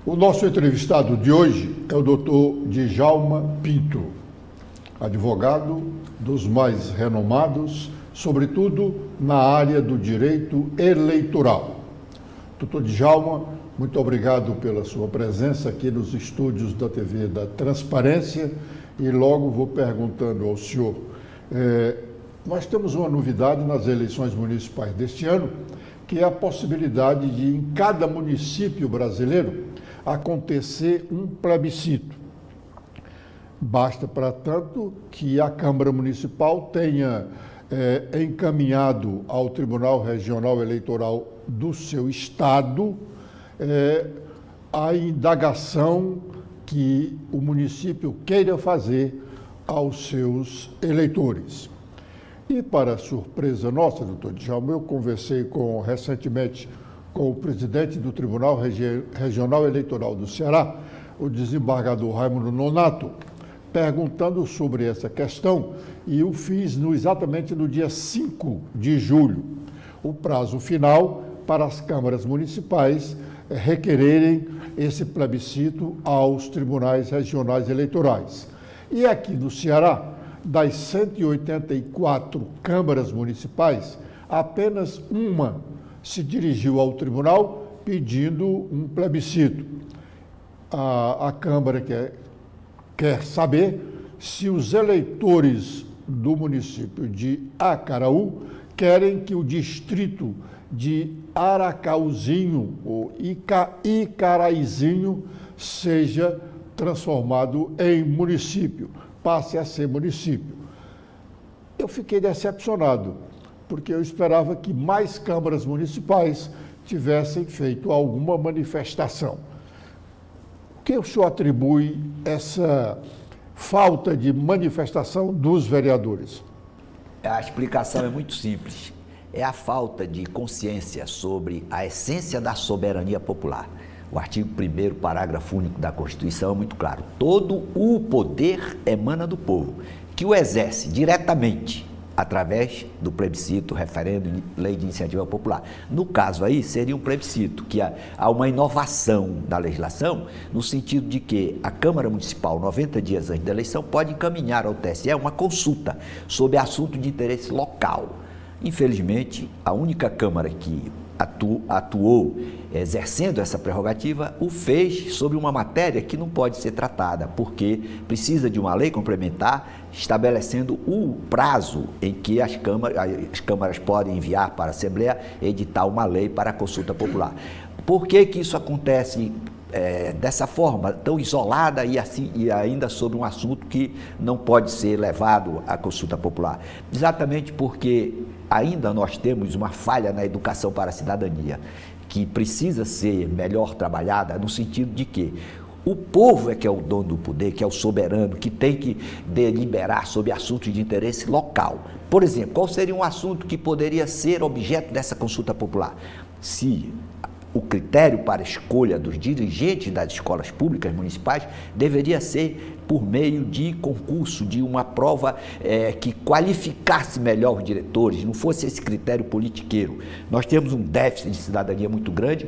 O nosso entrevistado de hoje é o Dr. Djalma Pinto, advogado dos mais renomados, sobretudo na área do direito eleitoral. Dr. Djalma, muito obrigado pela sua presença aqui nos estúdios da TV da Transparência e logo vou perguntando ao senhor. Nós temos uma novidade nas eleições municipais deste ano, que é a possibilidade de, em cada município brasileiro, acontecer um plebiscito. Basta, para tanto, que a Câmara Municipal tenha encaminhado ao Tribunal Regional Eleitoral do seu estado a indagação que o município queira fazer aos seus eleitores. E, para surpresa nossa, doutor Djalma, eu conversei recentemente com o presidente do Tribunal Regional Eleitoral do Ceará, o desembargador Raimundo Nonato, perguntando sobre essa questão, e o fiz exatamente no dia 5 de julho, o prazo final para as câmaras municipais requererem esse plebiscito aos tribunais regionais eleitorais. E aqui no Ceará, das 184 câmaras municipais, apenas uma se dirigiu ao tribunal pedindo um plebiscito. A Câmara quer saber se os eleitores do município de Acaraú querem que o distrito de Aracauzinho, ou Icaraizinho, seja transformado em município, passe a ser município. Eu fiquei decepcionado, porque eu esperava que mais câmaras municipais tivessem feito alguma manifestação. O que o senhor atribui essa falta de manifestação dos vereadores? A explicação é muito simples. É a falta de consciência sobre a essência da soberania popular. O artigo 1º, parágrafo único da Constituição é muito claro. Todo o poder emana do povo, que o exerce diretamente através do plebiscito, referendo, lei de iniciativa popular. No caso aí, seria um plebiscito, que há uma inovação da legislação, no sentido de que a Câmara Municipal, 90 dias antes da eleição, pode encaminhar ao TSE uma consulta sobre assunto de interesse local. Infelizmente, a única Câmara que atuou exercendo essa prerrogativa, o fez sobre uma matéria que não pode ser tratada, porque precisa de uma lei complementar estabelecendo o prazo em que as câmaras podem enviar para a Assembleia editar uma lei para a consulta popular. Por que isso acontece dessa forma, tão isolada e ainda sobre um assunto que não pode ser levado à consulta popular? Exatamente porque ainda nós temos uma falha na educação para a cidadania, que precisa ser melhor trabalhada no sentido de que o povo é que é o dono do poder, que é o soberano, que tem que deliberar sobre assuntos de interesse local. Por exemplo, qual seria um assunto que poderia ser objeto dessa consulta popular? Se o critério para a escolha dos dirigentes das escolas públicas municipais deveria ser por meio de concurso, de uma prova que qualificasse melhor os diretores, não fosse esse critério politiqueiro. Nós temos um déficit de cidadania muito grande,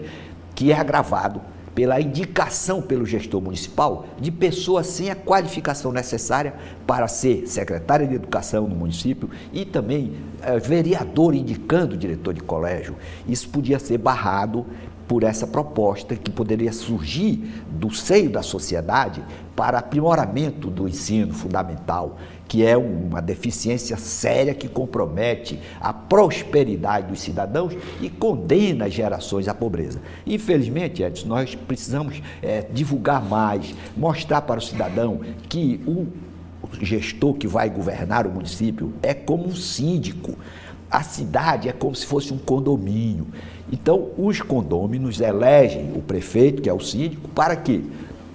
que é agravado pela indicação pelo gestor municipal de pessoas sem a qualificação necessária para ser secretária de educação no município e também vereador indicando o diretor de colégio. Isso podia ser barrado por essa proposta que poderia surgir do seio da sociedade para aprimoramento do ensino fundamental, que é uma deficiência séria que compromete a prosperidade dos cidadãos e condena as gerações à pobreza. Infelizmente, Edson, nós precisamos divulgar mais, mostrar para o cidadão que o gestor que vai governar o município é como um síndico. A cidade é como se fosse um condomínio. Então, os condôminos elegem o prefeito, que é o síndico, para quê?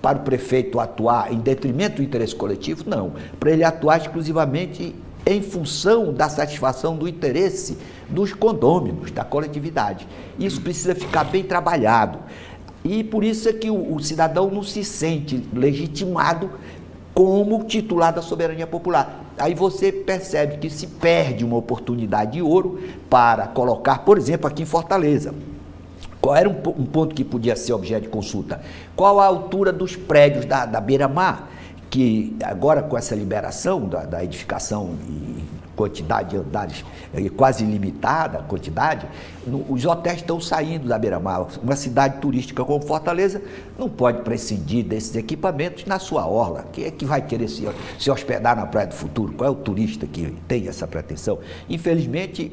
Para o prefeito atuar em detrimento do interesse coletivo? Não. Para ele atuar exclusivamente em função da satisfação do interesse dos condôminos, da coletividade. Isso precisa ficar bem trabalhado. E por isso é que o cidadão não se sente legitimado como titular da soberania popular. Aí você percebe que se perde uma oportunidade de ouro para colocar, por exemplo, aqui em Fortaleza, Qual era um ponto que podia ser objeto de consulta? Qual a altura dos prédios da beira-mar? Que agora com essa liberação da edificação e quantidade de andares quase ilimitada, a quantidade, os hotéis estão saindo da beira-mar. Uma cidade turística como Fortaleza não pode prescindir desses equipamentos na sua orla. Quem é que vai querer se hospedar na Praia do Futuro? Qual é o turista que tem essa pretensão? Infelizmente,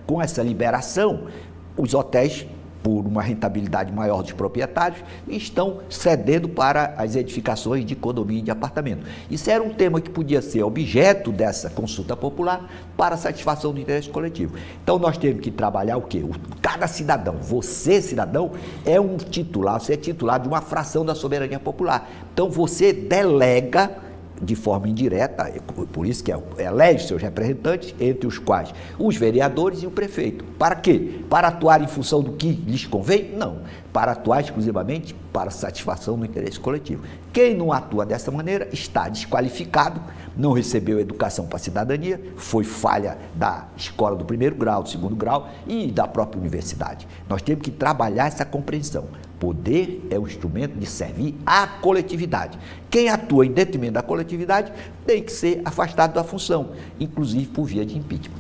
com essa liberação, os hotéis, por uma rentabilidade maior dos proprietários, estão cedendo para as edificações de condomínio e de apartamento. Isso era um tema que podia ser objeto dessa consulta popular para satisfação do interesse coletivo. Então, nós temos que trabalhar o quê? Cada cidadão, você, cidadão, é um titular, você é titular de uma fração da soberania popular. Então, você delega de forma indireta, por isso que elege seus representantes, entre os quais os vereadores e o prefeito. Para quê? Para atuar em função do que lhes convém? Não. Para atuar exclusivamente para satisfação do interesse coletivo. Quem não atua dessa maneira está desqualificado, não recebeu educação para a cidadania, foi falha da escola do primeiro grau, do segundo grau e da própria universidade. Nós temos que trabalhar essa compreensão. Poder é o instrumento de servir à coletividade. Quem atua em detrimento da coletividade tem que ser afastado da função, inclusive por via de impeachment.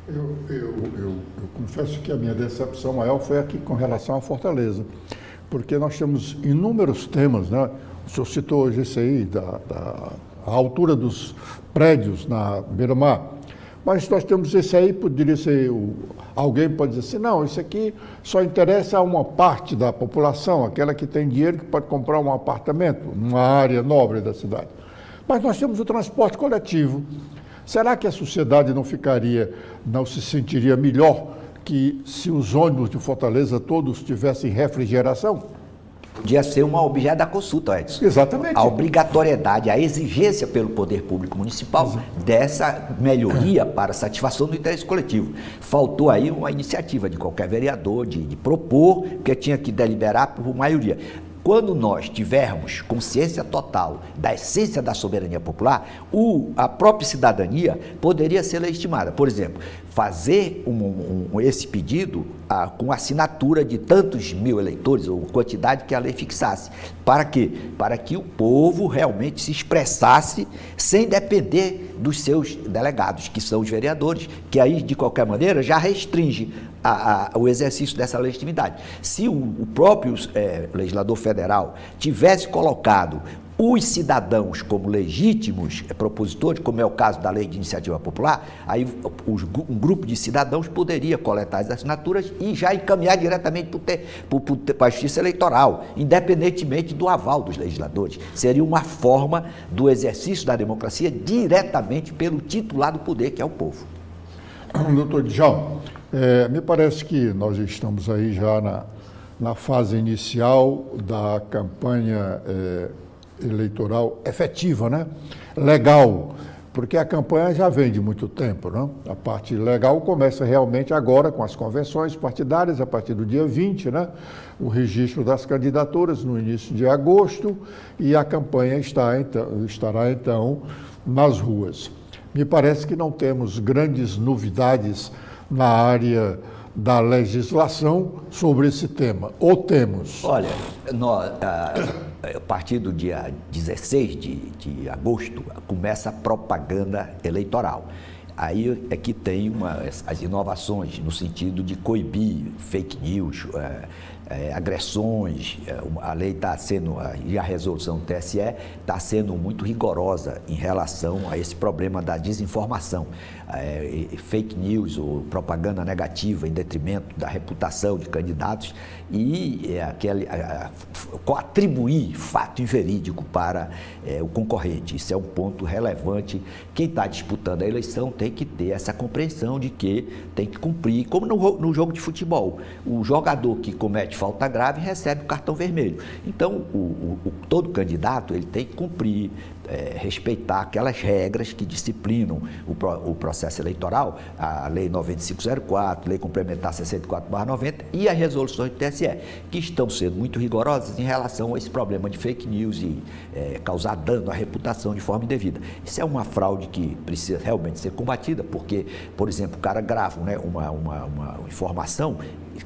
Eu confesso que a minha decepção maior foi aqui com relação à Fortaleza, porque nós temos inúmeros temas, né? O senhor citou hoje esse aí, da altura dos prédios na beira-mar, mas nós temos esse aí, poderia ser, alguém pode dizer assim, não, isso aqui só interessa a uma parte da população, aquela que tem dinheiro que pode comprar um apartamento, numa área nobre da cidade. Mas nós temos o transporte coletivo. Será que a sociedade não se sentiria melhor que se os ônibus de Fortaleza todos tivessem refrigeração? Podia ser um objeto da consulta, Edson. Exatamente. A obrigatoriedade, a exigência pelo poder público municipal dessa melhoria para a satisfação do interesse coletivo. Faltou aí uma iniciativa de qualquer vereador de propor, porque tinha que deliberar por maioria. Quando nós tivermos consciência total da essência da soberania popular, a própria cidadania poderia ser legitimada. Por exemplo, fazer esse pedido com assinatura de tantos mil eleitores, ou quantidade que a lei fixasse. Para quê? Para que o povo realmente se expressasse sem depender dos seus delegados, que são os vereadores, que aí, de qualquer maneira, já restringe o exercício dessa legitimidade. Se o próprio legislador federal tivesse colocado os cidadãos como legítimos propositores, como é o caso da Lei de Iniciativa Popular, aí um grupo de cidadãos poderia coletar as assinaturas e já encaminhar diretamente para a Justiça Eleitoral, independentemente do aval dos legisladores. Seria uma forma do exercício da democracia diretamente pelo titular do poder, que é o povo. Doutor Djalma, me parece que nós estamos aí já na fase inicial da campanha eleitoral efetiva, né? Legal, porque a campanha já vem de muito tempo, né? A parte legal começa realmente agora com as convenções partidárias, a partir do dia 20, né? O registro das candidaturas no início de agosto e a campanha estará então nas ruas. Me parece que não temos grandes novidades na área da legislação sobre esse tema, ou temos? Olha, a partir do dia 16 de agosto, começa a propaganda eleitoral. Aí é que tem as inovações no sentido de coibir fake news, agressões. A lei está sendo, e a resolução do TSE está sendo muito rigorosa em relação a esse problema da desinformação. Fake news ou propaganda negativa em detrimento da reputação de candidatos e atribuir fato inverídico para o concorrente. Isso é um ponto relevante. Quem está disputando a eleição tem que ter essa compreensão de que tem que cumprir, como no jogo de futebol. O jogador que comete falta grave recebe o cartão vermelho. Então, todo candidato ele tem que cumprir respeitar aquelas regras que disciplinam o processo eleitoral, a Lei 9504, Lei Complementar 64/90 e as resoluções do TSE, que estão sendo muito rigorosas em relação a esse problema de fake news e causar dano à reputação de forma indevida. Isso é uma fraude que precisa realmente ser combatida, porque, por exemplo, o cara grava, né, uma informação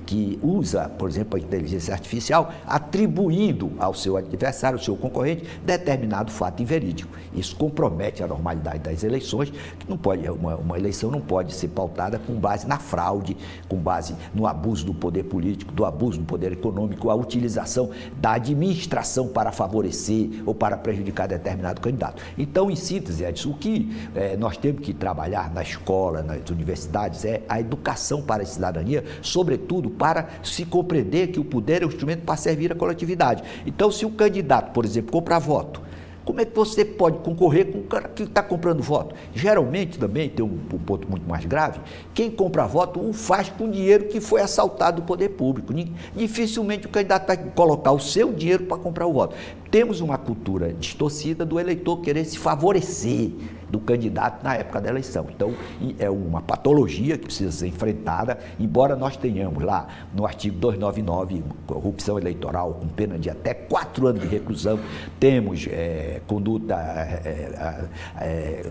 que usa, por exemplo, a inteligência artificial, atribuindo ao seu adversário, ao seu concorrente, determinado fato inverídico. Isso compromete a normalidade das eleições, que não pode, uma eleição não pode ser pautada com base na fraude, com base no abuso do poder político, do abuso do poder econômico, a utilização da administração para favorecer ou para prejudicar determinado candidato. Então, em síntese, Edson, o que nós temos que trabalhar na escola, nas universidades, é a educação para a cidadania, sobretudo para se compreender que o poder é um instrumento para servir a coletividade. Então, se o candidato, por exemplo, compra voto, como é que você pode concorrer com o cara que está comprando voto? Geralmente, também, tem um ponto muito mais grave, quem compra voto o faz com dinheiro que foi assaltado do poder público. Dificilmente o candidato vai colocar o seu dinheiro para comprar o voto. Temos uma cultura distorcida do eleitor querer se favorecer do candidato na época da eleição. Então, é uma patologia que precisa ser enfrentada, embora nós tenhamos lá no artigo 299, corrupção eleitoral com pena de até 4 anos de reclusão, temos conduta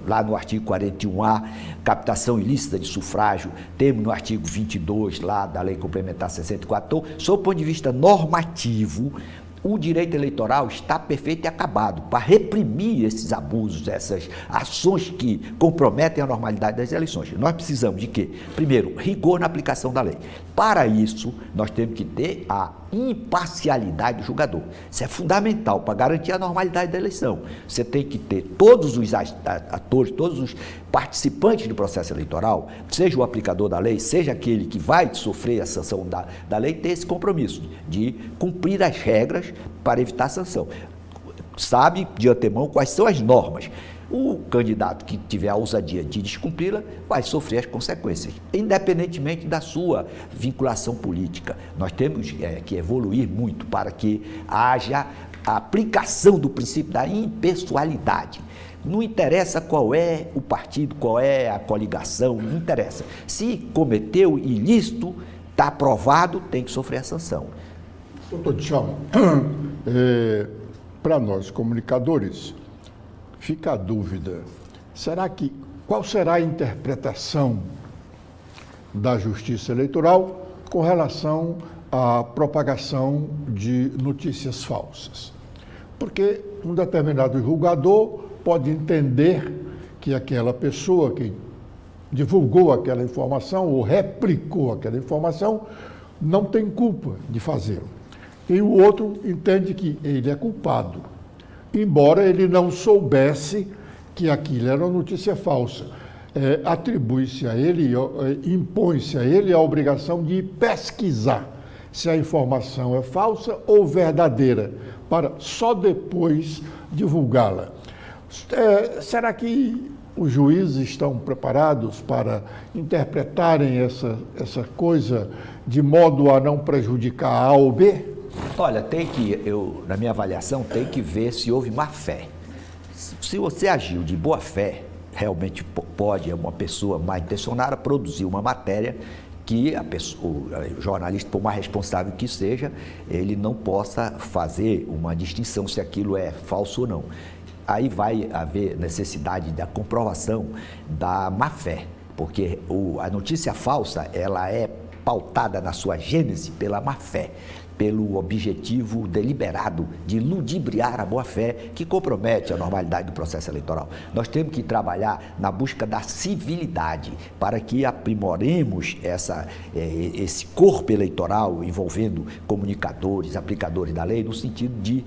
lá no artigo 41A, captação ilícita de sufrágio, temos no artigo 22 lá da Lei Complementar 64. Então, sob o ponto de vista normativo, o direito eleitoral está perfeito e acabado para reprimir esses abusos, essas ações que comprometem a normalidade das eleições. Nós precisamos de quê? Primeiro, rigor na aplicação da lei. Para isso, nós temos que ter a imparcialidade do julgador. Isso é fundamental para garantir a normalidade da eleição. Você tem que ter todos os atores, todos os participantes do processo eleitoral, seja o aplicador da lei, seja aquele que vai sofrer a sanção da lei, ter esse compromisso de cumprir as regras para evitar a sanção. Sabe de antemão quais são as normas. O candidato que tiver a ousadia de descumpri-la vai sofrer as consequências, independentemente da sua vinculação política. Nós temos que evoluir muito para que haja a aplicação do princípio da impessoalidade. Não interessa qual é o partido, qual é a coligação, não interessa. Se cometeu ilícito, está aprovado, tem que sofrer a sanção. Doutor Djalma, para nós comunicadores, fica a dúvida, qual será a interpretação da Justiça Eleitoral com relação à propagação de notícias falsas? Porque um determinado julgador pode entender que aquela pessoa que divulgou aquela informação ou replicou aquela informação não tem culpa de fazê-lo. E o outro entende que ele é culpado, embora ele não soubesse que aquilo era uma notícia falsa. Atribui-se a ele, impõe-se a ele a obrigação de pesquisar se a informação é falsa ou verdadeira, para só depois divulgá-la. Será que os juízes estão preparados para interpretarem essa coisa de modo a não prejudicar A ou B? Olha, na minha avaliação, tem que ver se houve má fé. Se você agiu de boa fé, realmente pode uma pessoa mal intencionada produzir uma matéria que o jornalista, por mais responsável que seja, ele não possa fazer uma distinção se aquilo é falso ou não. Aí vai haver necessidade da comprovação da má fé, porque a notícia falsa, ela é pautada na sua gênese pela má fé, pelo objetivo deliberado de ludibriar a boa-fé que compromete a normalidade do processo eleitoral. Nós temos que trabalhar na busca da civilidade para que aprimoremos esse corpo eleitoral envolvendo comunicadores, aplicadores da lei, no sentido de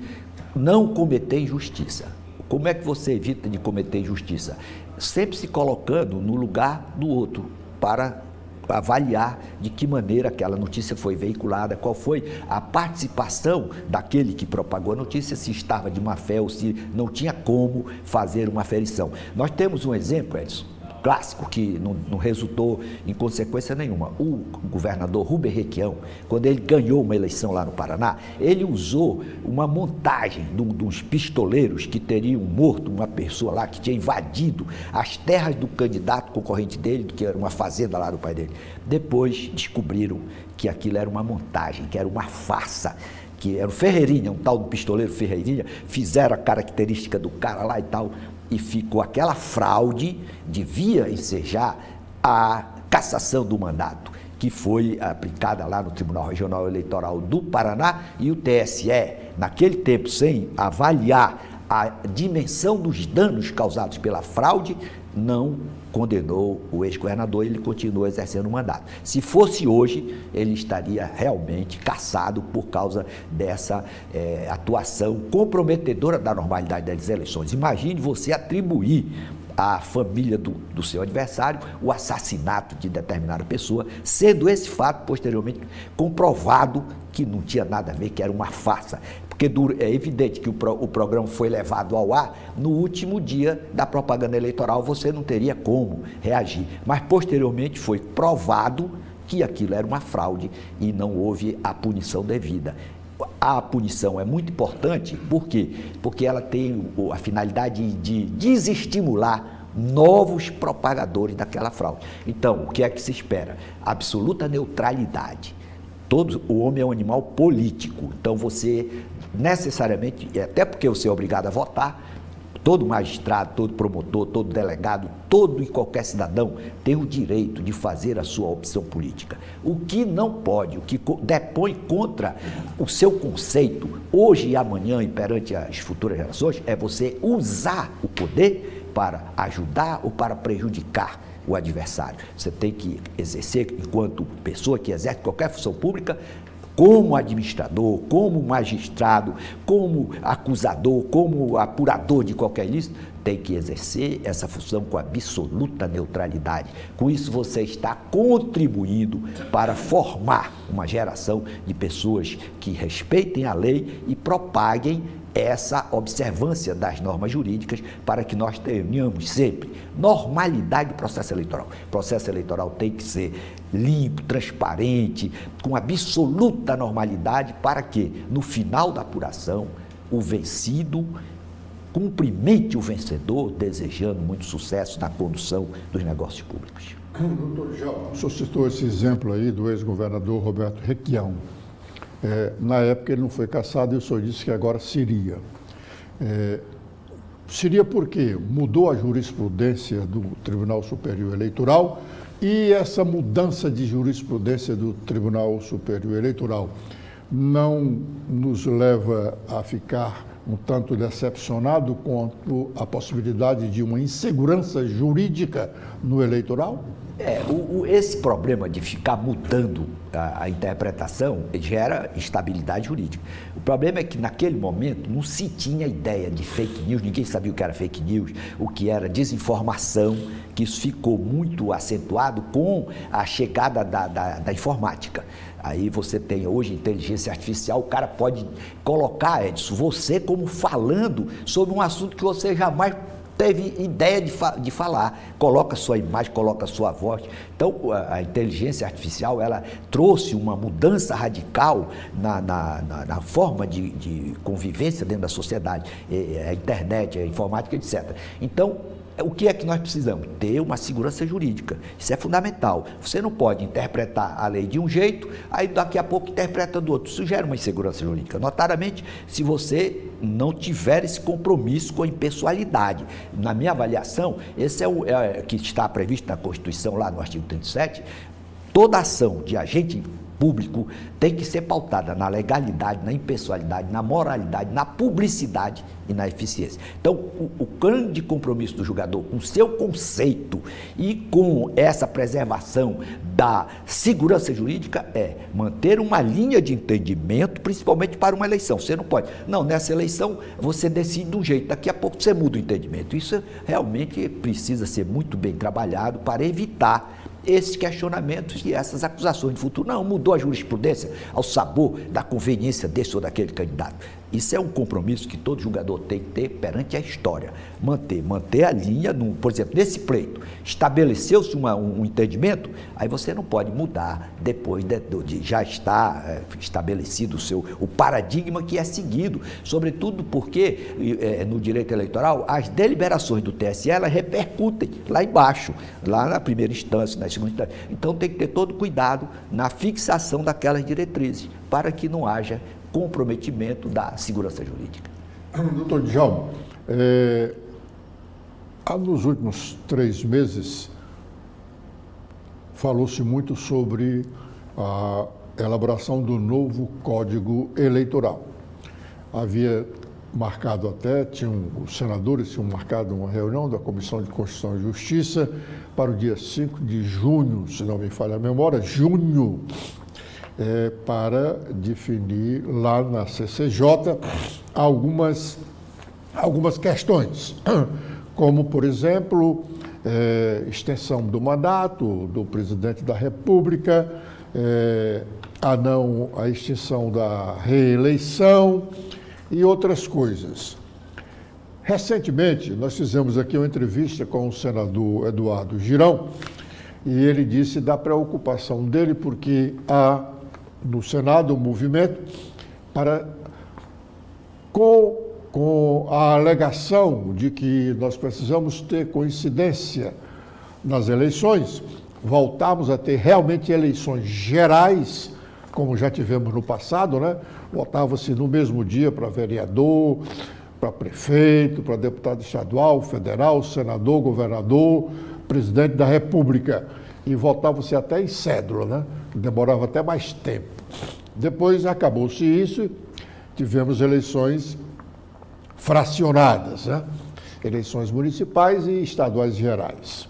não cometer injustiça. Como é que você evita de cometer injustiça? Sempre se colocando no lugar do outro para avaliar de que maneira aquela notícia foi veiculada, qual foi a participação daquele que propagou a notícia, se estava de má fé ou se não tinha como fazer uma aferição. Nós temos um exemplo, Edson, clássico que não resultou em consequência nenhuma. O governador Rubem Requião, quando ele ganhou uma eleição lá no Paraná, ele usou uma montagem de uns pistoleiros que teriam morto uma pessoa lá que tinha invadido as terras do candidato concorrente dele, que era uma fazenda lá do pai dele. Depois descobriram que aquilo era uma montagem, que era uma farsa, que era o Ferreirinha, um tal do pistoleiro Ferreirinha, fizeram a característica do cara lá e tal, e ficou aquela fraude, devia ensejar a cassação do mandato, que foi aplicada lá no Tribunal Regional Eleitoral do Paraná, e o TSE, naquele tempo, sem avaliar a dimensão dos danos causados pela fraude, não condenou o ex-governador, ele continua exercendo o mandato. Se fosse hoje, ele estaria realmente cassado por causa dessa atuação comprometedora da normalidade das eleições. Imagine você atribuir à família do seu adversário o assassinato de determinada pessoa, sendo esse fato posteriormente comprovado que não tinha nada a ver, que era uma farsa. Porque é evidente que o programa foi levado ao ar no último dia da propaganda eleitoral, você não teria como reagir. Mas, posteriormente, foi provado que aquilo era uma fraude e não houve a punição devida. A punição é muito importante, por quê? Porque ela tem a finalidade de desestimular novos propagadores daquela fraude. Então, o que é que se espera? Absoluta neutralidade. O homem é um animal político, então você necessariamente, até porque você é obrigado a votar, todo magistrado, todo promotor, todo delegado, todo e qualquer cidadão tem o direito de fazer a sua opção política. O que não pode, o que depõe contra o seu conceito, hoje e amanhã e perante as futuras gerações, é você usar o poder para ajudar ou para prejudicar o adversário. Você tem que exercer, enquanto pessoa que exerce qualquer função pública, como administrador, como magistrado, como acusador, como apurador de qualquer ilícito, tem que exercer essa função com absoluta neutralidade. Com isso, você está contribuindo para formar uma geração de pessoas que respeitem a lei e propaguem essa observância das normas jurídicas para que nós tenhamos sempre normalidade do processo eleitoral. O processo eleitoral tem que ser limpo, transparente, com absoluta normalidade para que, no final da apuração, o vencido cumprimente o vencedor, desejando muito sucesso na condução dos negócios públicos. Doutor Djalma, o senhor citou esse exemplo aí do ex-governador Roberto Requião. Na época ele não foi cassado e o senhor disse que agora seria. Seria porque mudou a jurisprudência do Tribunal Superior Eleitoral e essa mudança de jurisprudência do Tribunal Superior Eleitoral não nos leva a ficar um tanto decepcionado quanto a possibilidade de uma insegurança jurídica no eleitoral? Esse problema de ficar mudando a interpretação gera instabilidade jurídica. O problema é que naquele momento não se tinha ideia de fake news, ninguém sabia o que era fake news, o que era desinformação, que isso ficou muito acentuado com a chegada da informática. Aí você tem hoje inteligência artificial, o cara pode colocar, Edson, você como falando sobre um assunto que você jamais teve ideia de falar, coloca sua imagem, coloca sua voz. Então, a inteligência artificial, ela trouxe uma mudança radical na forma de convivência dentro da sociedade, a internet, a informática, etc. Então, o que é que nós precisamos? Ter uma segurança jurídica. Isso é fundamental. Você não pode interpretar a lei de um jeito, aí daqui a pouco interpreta do outro. Isso gera uma insegurança jurídica. Notadamente, se você não tiver esse compromisso com a impessoalidade. Na minha avaliação, esse é o que está previsto na Constituição, lá no artigo 37, toda ação de agente público tem que ser pautada na legalidade, na impessoalidade, na moralidade, na publicidade e na eficiência. Então, o grande compromisso do julgador com o seu conceito e com essa preservação da segurança jurídica é manter uma linha de entendimento, principalmente para uma eleição. Você não pode, não, nessa eleição você decide de um jeito, daqui a pouco você muda o entendimento. Isso realmente precisa ser muito bem trabalhado para evitar esses questionamentos e essas acusações de futuro. Não, mudou a jurisprudência ao sabor da conveniência desse ou daquele candidato. Isso é um compromisso que todo julgador tem que ter perante a história. Manter a linha, por exemplo, nesse pleito, estabeleceu-se um entendimento, aí você não pode mudar depois de já estar estabelecido o paradigma que é seguido, sobretudo porque no direito eleitoral as deliberações do TSE elas repercutem lá embaixo, lá na primeira instância, na segunda instância. Então tem que ter todo cuidado na fixação daquelas diretrizes, para que não haja comprometimento da segurança jurídica. Doutor Djalma, nos últimos 3 meses falou-se muito sobre a elaboração do novo Código Eleitoral. Havia marcado os senadores tinham marcado uma reunião da Comissão de Constituição e Justiça para o dia 5 de junho, se não me falha a memória, para definir lá na CCJ algumas questões, como, por exemplo, extensão do mandato do presidente da República, a extinção da reeleição e outras coisas. Recentemente, nós fizemos aqui uma entrevista com o senador Eduardo Girão, e ele disse da preocupação dele porque há no Senado um movimento com a alegação de que nós precisamos ter coincidência nas eleições, voltarmos a ter realmente eleições gerais, como já tivemos no passado, né? Votava-se no mesmo dia para vereador, para prefeito, para deputado estadual, federal, senador, governador, presidente da República. E votava-se até em cédula, né? Demorava até mais tempo. Depois acabou-se isso, tivemos eleições fracionadas, né? Eleições municipais e estaduais gerais.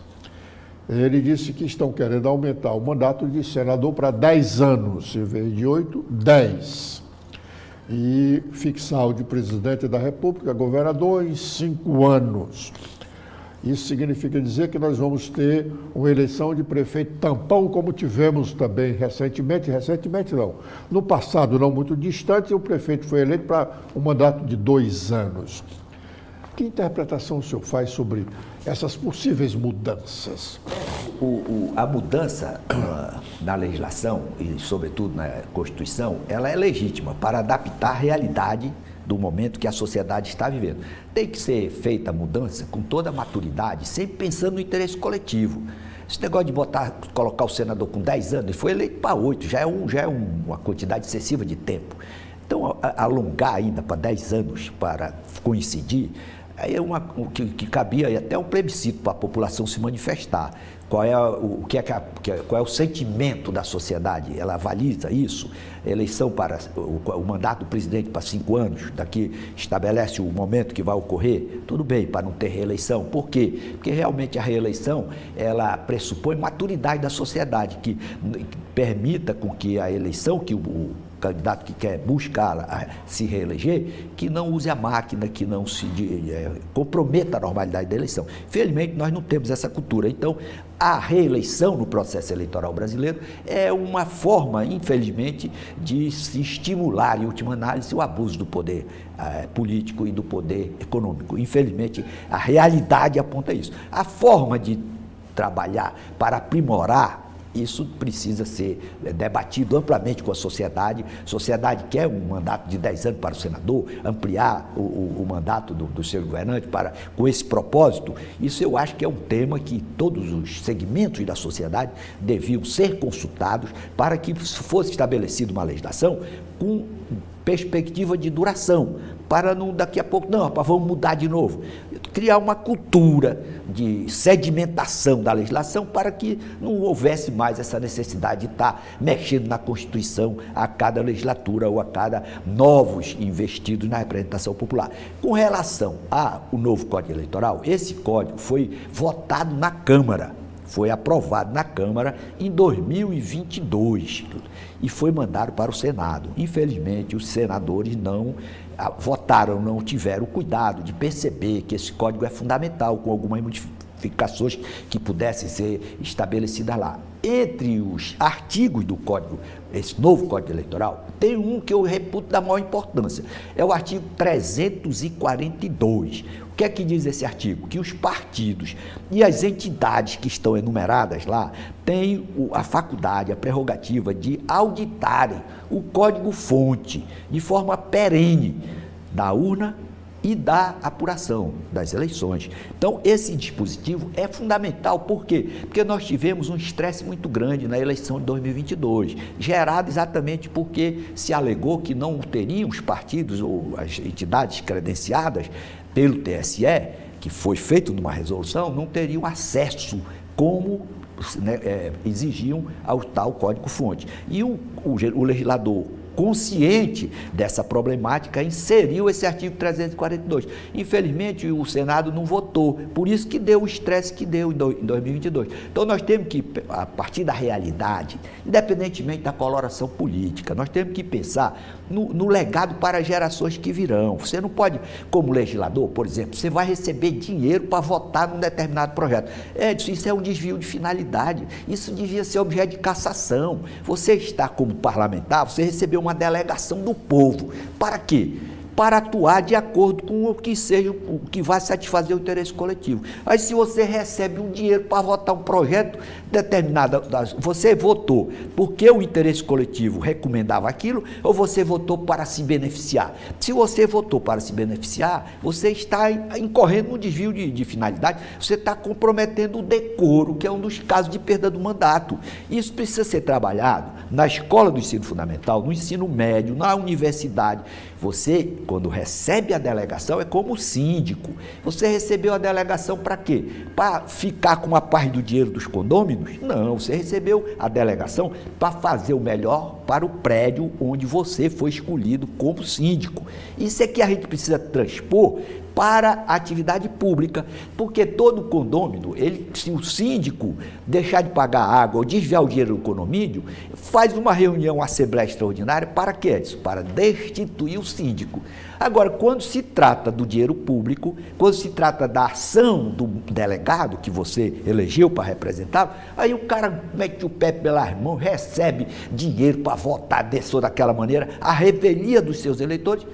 Ele disse que estão querendo aumentar o mandato de senador para 10 anos, em vez de 8, 10. E fixar o de presidente da República, governador, em 5 anos. Isso significa dizer que nós vamos ter uma eleição de prefeito tampão, como tivemos também recentemente não, no passado não muito distante, o prefeito foi eleito para um mandato de 2 anos. Que interpretação o senhor faz sobre essas possíveis mudanças? A mudança na legislação e, sobretudo, na Constituição, ela é legítima para adaptar a realidade do momento que a sociedade está vivendo. Tem que ser feita a mudança com toda a maturidade, sempre pensando no interesse coletivo. Esse negócio de colocar o senador com 10 anos, ele foi eleito para 8, já é uma quantidade excessiva de tempo. Então, alongar ainda para 10 anos para coincidir, aí é que cabia até um plebiscito para a população se manifestar. Qual é o sentimento da sociedade? Ela avaliza isso? Eleição para o mandato do presidente para 5 anos, daqui estabelece o momento que vai ocorrer, tudo bem, para não ter reeleição. Por quê? Porque realmente a reeleição, ela pressupõe maturidade da sociedade, que permita com que a eleição, que o candidato que quer buscar se reeleger, que não use a máquina, que não se comprometa a normalidade da eleição. Infelizmente, nós não temos essa cultura. Então, a reeleição no processo eleitoral brasileiro é uma forma, infelizmente, de se estimular, em última análise, o abuso do poder político e do poder econômico. Infelizmente, a realidade aponta isso. A forma de trabalhar para aprimorar isso precisa ser debatido amplamente com a sociedade. A sociedade quer um mandato de 10 anos para o senador, ampliar o mandato do seu governante com esse propósito. Isso eu acho que é um tema que todos os segmentos da sociedade deviam ser consultados para que fosse estabelecida uma legislação com perspectiva de duração, para não daqui a pouco, não, vamos mudar de novo. Criar uma cultura de sedimentação da legislação para que não houvesse mais essa necessidade de estar mexendo na Constituição a cada legislatura ou a cada novos investidos na representação popular. Com relação ao novo Código Eleitoral, esse código foi votado na Câmara, foi aprovado na Câmara em 2022 e foi mandado para o Senado. Infelizmente, os senadores não votaram, não tiveram o cuidado de perceber que esse código é fundamental, com algumas modificações que pudessem ser estabelecidas lá. entre os artigos do Código, esse novo Código Eleitoral, tem um que eu reputo da maior importância, é o artigo 342. O que é que diz esse artigo? Que os partidos e as entidades que estão enumeradas lá têm a faculdade, a prerrogativa de auditarem o código-fonte de forma perene da urna e da apuração das eleições. Então, esse dispositivo é fundamental. Por quê? Porque nós tivemos um estresse muito grande na eleição de 2022, gerado exatamente porque se alegou que não teriam os partidos ou as entidades credenciadas pelo TSE, que foi feito numa resolução, não teriam acesso como exigiam ao tal código-fonte. E o legislador, consciente dessa problemática, inseriu esse artigo 342. Infelizmente, o Senado não votou, por isso que deu o estresse que deu em 2022. Então, nós temos que, a partir da realidade, independentemente da coloração política, nós temos que pensar no legado para as gerações que virão. Você não pode, como legislador, por exemplo, você vai receber dinheiro para votar num determinado projeto. Isso é um desvio de finalidade, isso devia ser objeto de cassação. Você está como parlamentar, você recebeu uma delegação do povo. Para quê? Para atuar de acordo com o que seja, o que vai satisfazer o interesse coletivo. Aí, se você recebe um dinheiro para votar um projeto determinado, você votou porque o interesse coletivo recomendava aquilo, ou você votou para se beneficiar? Se você votou para se beneficiar, você está incorrendo no desvio de finalidade, você está comprometendo o decoro, que é um dos casos de perda do mandato. Isso precisa ser trabalhado na escola do ensino fundamental, no ensino médio, na universidade. Você, quando recebe a delegação, é como síndico. Você recebeu a delegação para quê? Para ficar com a parte do dinheiro dos condôminos? Não, você recebeu a delegação para fazer o melhor para o prédio onde você foi escolhido como síndico. Isso é que a gente precisa transpor para a atividade pública, porque todo condômino, se o síndico deixar de pagar água ou desviar o dinheiro do condomínio, faz uma reunião, uma assembleia extraordinária, para quê? Para destituir o síndico. Agora, quando se trata do dinheiro público, quando se trata da ação do delegado que você elegeu para representá-lo, aí o cara mete o pé pelas mãos, recebe dinheiro para votar dessa ou daquela maneira, a revelia dos seus eleitores,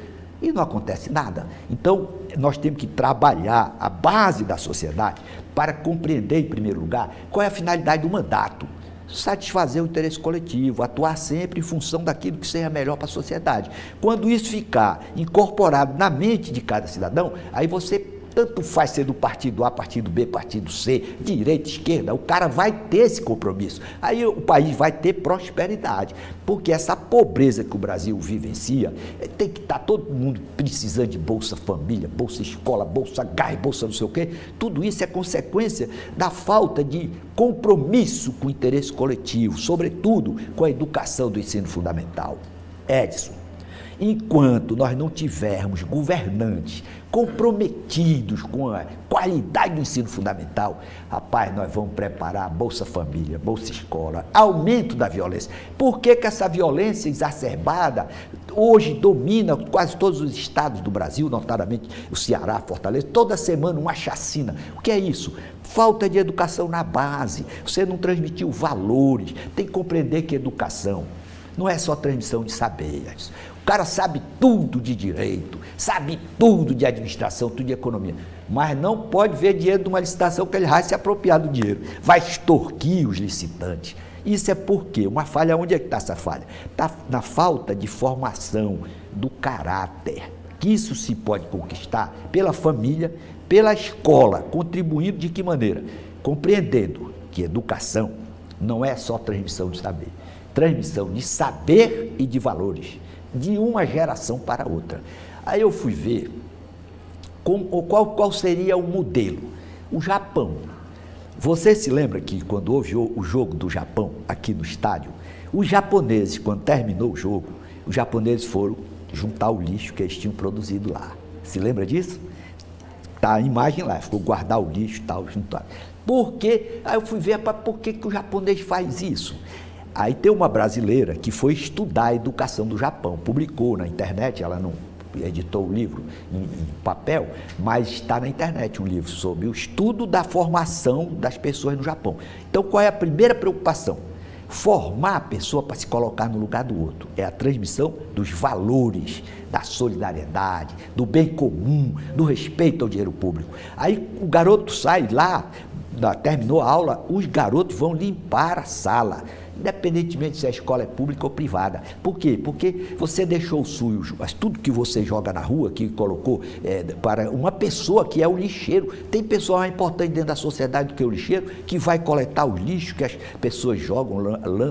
e não acontece nada. Então, nós temos que trabalhar a base da sociedade para compreender, em primeiro lugar, qual é a finalidade do mandato. Satisfazer o interesse coletivo, atuar sempre em função daquilo que seja melhor para a sociedade. Quando isso ficar incorporado na mente de cada cidadão, aí você tanto faz ser do partido A, partido B, partido C, direita, esquerda, o cara vai ter esse compromisso. Aí o país vai ter prosperidade, porque essa pobreza que o Brasil vivencia, tem que estar todo mundo precisando de Bolsa Família, Bolsa Escola, Bolsa Gás, Bolsa não sei o quê. Tudo isso é consequência da falta de compromisso com o interesse coletivo, sobretudo com a educação do ensino fundamental. Edson, enquanto nós não tivermos governantes comprometidos com a qualidade do ensino fundamental, rapaz, nós vamos preparar Bolsa Família, Bolsa Escola, aumento da violência. Por que essa violência exacerbada hoje domina quase todos os estados do Brasil, notadamente o Ceará, Fortaleza, toda semana uma chacina? O que é isso? Falta de educação na base, você não transmitiu valores, tem que compreender que educação não é só transmissão de saberes. O cara sabe tudo de direito, sabe tudo de administração, tudo de economia, mas não pode ver dinheiro de uma licitação que ele vai se apropriar do dinheiro, vai extorquir os licitantes. Isso é por quê? Uma falha, onde é que está essa falha? Está na falta de formação do caráter, que isso se pode conquistar pela família, pela escola, contribuindo de que maneira? Compreendendo que educação não é só transmissão de saber, transmissão de saber e de valores, de uma geração para outra. Aí eu fui ver qual seria o modelo. O Japão. Você se lembra que quando houve o jogo do Japão aqui no estádio, os japoneses, quando terminou o jogo, os japoneses foram juntar o lixo que eles tinham produzido lá. Se lembra disso? Tá a imagem lá, ficou guardar o lixo e tal, juntar. Por quê? Aí eu fui ver, por que o japonês faz isso? Aí tem uma brasileira que foi estudar a educação do Japão, publicou na internet, ela não editou o livro em papel, mas está na internet um livro sobre o estudo da formação das pessoas no Japão. Então, qual é a primeira preocupação? Formar a pessoa para se colocar no lugar do outro. É a transmissão dos valores, da solidariedade, do bem comum, do respeito ao dinheiro público. Aí o garoto sai lá, terminou a aula, os garotos vão limpar a sala, independentemente se a escola é pública ou privada. Por quê? Porque você deixou sujo, mas tudo que você joga na rua, que colocou para uma pessoa que é o lixeiro. Tem pessoa mais importante dentro da sociedade do que o lixeiro, que vai coletar os lixos que as pessoas jogam,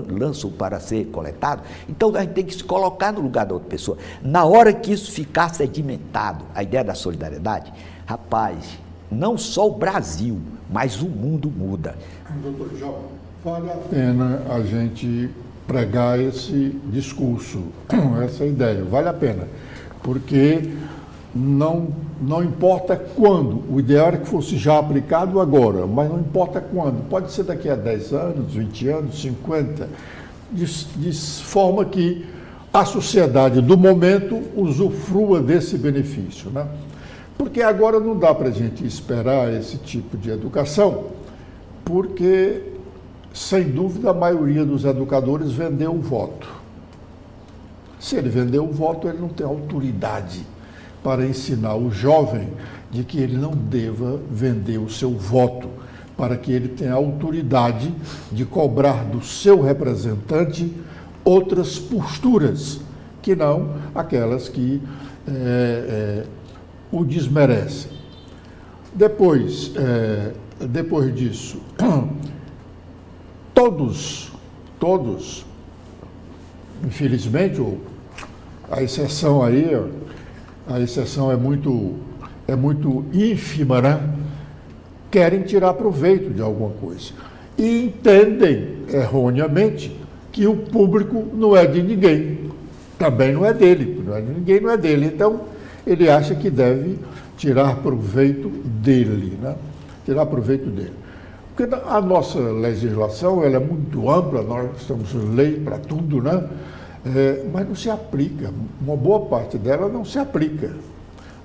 lançam para ser coletado. Então a gente tem que se colocar no lugar da outra pessoa. Na hora que isso ficar sedimentado, a ideia da solidariedade, rapaz, não só o Brasil, mas o mundo muda. Doutor João, vale a pena a gente pregar esse discurso, essa ideia, vale a pena, porque não importa quando, o ideal era que fosse já aplicado agora, mas não importa quando, pode ser daqui a 10 anos, 20 anos, 50, de forma que a sociedade do momento usufrua desse benefício, né? Porque agora não dá para a gente esperar esse tipo de educação, porque, sem dúvida, a maioria dos educadores vendeu o voto. Se ele vendeu o voto, ele não tem autoridade para ensinar o jovem de que ele não deva vender o seu voto, para que ele tenha autoridade de cobrar do seu representante outras posturas, que não aquelas que o desmerecem. Depois disso, todos, infelizmente, a exceção aí, a exceção é muito ínfima, né? Querem tirar proveito de alguma coisa. E entendem, erroneamente, que o público não é de ninguém. Também não é dele, não é de ninguém, não é dele. Então, ele acha que deve tirar proveito dele, né? Tirar proveito dele. Porque a nossa legislação, ela é muito ampla, nós temos lei para tudo, né? Mas não se aplica, uma boa parte dela não se aplica.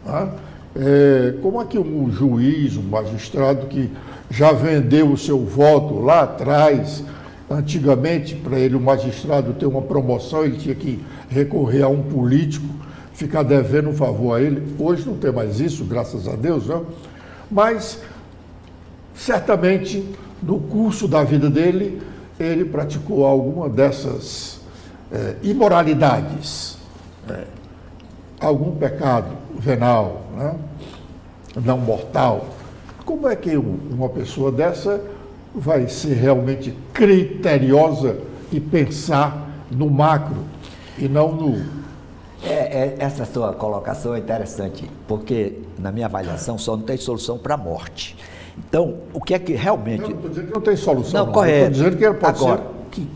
Né? Como é que um juiz, um magistrado que já vendeu o seu voto lá atrás, antigamente, para ele, o magistrado ter uma promoção, ele tinha que recorrer a um político, ficar devendo um favor a ele. Hoje não tem mais isso, graças a Deus, né? Mas, certamente, no curso da vida dele, ele praticou alguma dessas imoralidades, algum pecado venal, né? Não mortal. Como é que uma pessoa dessa vai ser realmente criteriosa e pensar no macro e não no... Essa sua colocação é interessante, porque, na minha avaliação, só não tem solução para a morte. Então, o que é que realmente... Eu não estou dizendo que não tem solução, não. Correto. Estou dizendo que pode agora, ser...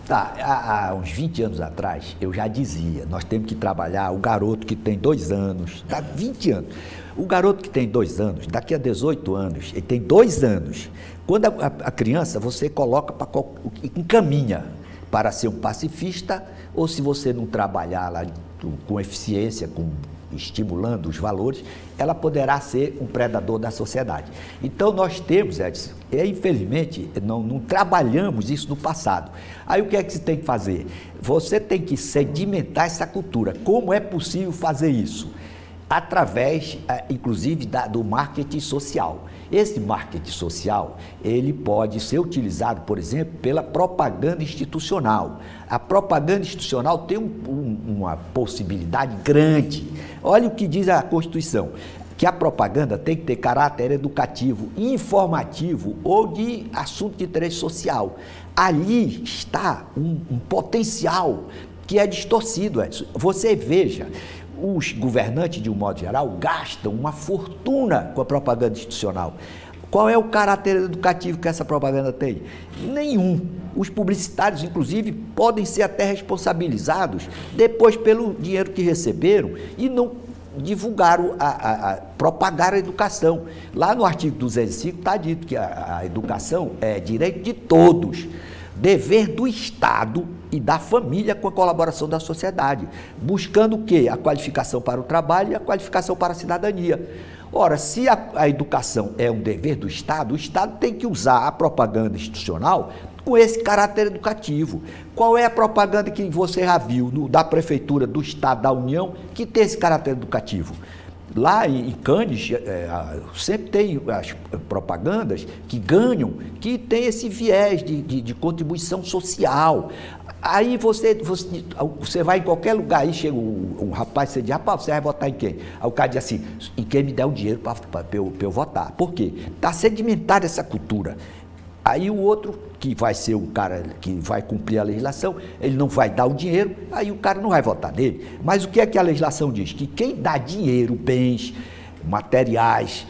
Tá, há uns 20 anos atrás, eu já dizia, nós temos que trabalhar o garoto que tem 2 anos, tá, 20 anos. O garoto que tem 2 anos, daqui a 18 anos, ele tem 2 anos. Quando a criança, você coloca, encaminha para ser um pacifista, ou se você não trabalhar lá com eficiência, estimulando os valores, ela poderá ser um predador da sociedade. Então nós temos, Edson, infelizmente, não trabalhamos isso no passado. Aí o que é que você tem que fazer? Você tem que sedimentar essa cultura. Como é possível fazer isso? Através, inclusive, do marketing social. Esse marketing social, ele pode ser utilizado, por exemplo, pela propaganda institucional. A propaganda institucional tem uma possibilidade grande. Olha o que diz a Constituição, que a propaganda tem que ter caráter educativo, informativo ou de assunto de interesse social. Ali está um potencial que é distorcido, Edson. Você veja, os governantes, de um modo geral, gastam uma fortuna com a propaganda institucional. Qual é o caráter educativo que essa propaganda tem? Nenhum. Os publicitários, inclusive, podem ser até responsabilizados depois pelo dinheiro que receberam e não divulgaram, propagaram a educação. Lá no artigo 205 está dito que a educação é direito de todos, dever do Estado e da família com a colaboração da sociedade, buscando o quê? A qualificação para o trabalho e a qualificação para a cidadania. Ora, se a educação é um dever do Estado, o Estado tem que usar a propaganda institucional com esse caráter educativo. Qual é a propaganda que você já viu da Prefeitura, do Estado, da União, que tem esse caráter educativo? Lá em Cannes, sempre tem as propagandas que ganham, que tem esse viés de contribuição social. Aí você vai em qualquer lugar, aí chega um rapaz, você diz, rapaz, você vai votar em quem? Aí o cara diz assim, em quem me der o dinheiro para eu votar. Por quê? Está sedimentada essa cultura. Aí o outro, que vai ser um cara que vai cumprir a legislação, ele não vai dar o dinheiro, aí o cara não vai votar nele. Mas o que é que a legislação diz? Que quem dá dinheiro, bens, materiais,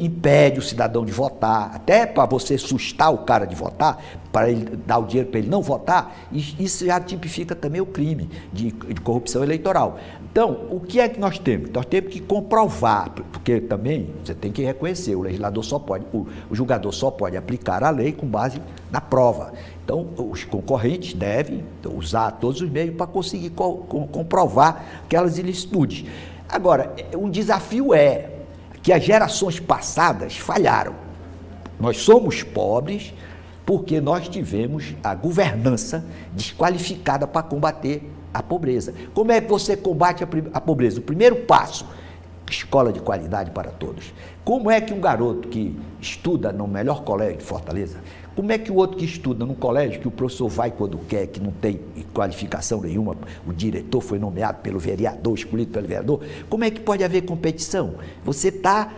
impede o cidadão de votar, até para você sustar o cara de votar, para ele dar o dinheiro para ele não votar, isso já tipifica também o crime de corrupção eleitoral. Então, o que é que nós temos? Nós temos que comprovar, porque também você tem que reconhecer, o legislador só pode, o julgador só pode aplicar a lei com base na prova. Então, os concorrentes devem usar todos os meios para conseguir comprovar aquelas ilicitudes. Agora, um desafio é que as gerações passadas falharam. Nós somos pobres porque nós tivemos a governança desqualificada para combater a pobreza. Como é que você combate a pobreza? O primeiro passo, escola de qualidade para todos. Como é que um garoto que estuda no melhor colégio de Fortaleza, como é que o outro que estuda num colégio que o professor vai quando quer, que não tem qualificação nenhuma, o diretor foi nomeado pelo vereador, escolhido pelo vereador, como é que pode haver competição? Você está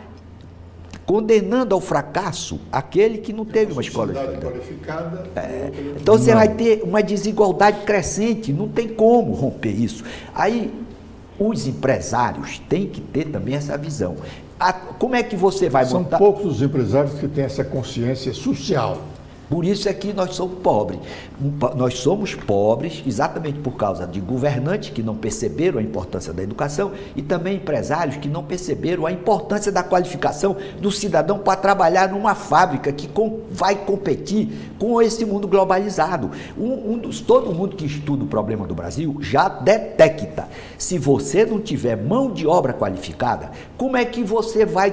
condenando ao fracasso aquele que não teve uma escola de qualificada. Então você vai ter uma desigualdade crescente, não tem como romper isso. Aí os empresários têm que ter também essa visão. Como é que você vai montar? São poucos os empresários que têm essa consciência social. Por isso é que nós somos pobres. Nós somos pobres exatamente por causa de governantes que não perceberam a importância da educação e também empresários que não perceberam a importância da qualificação do cidadão para trabalhar numa fábrica que vai competir com esse mundo globalizado. Todo mundo que estuda o problema do Brasil já detecta. Se você não tiver mão de obra qualificada, como é que você vai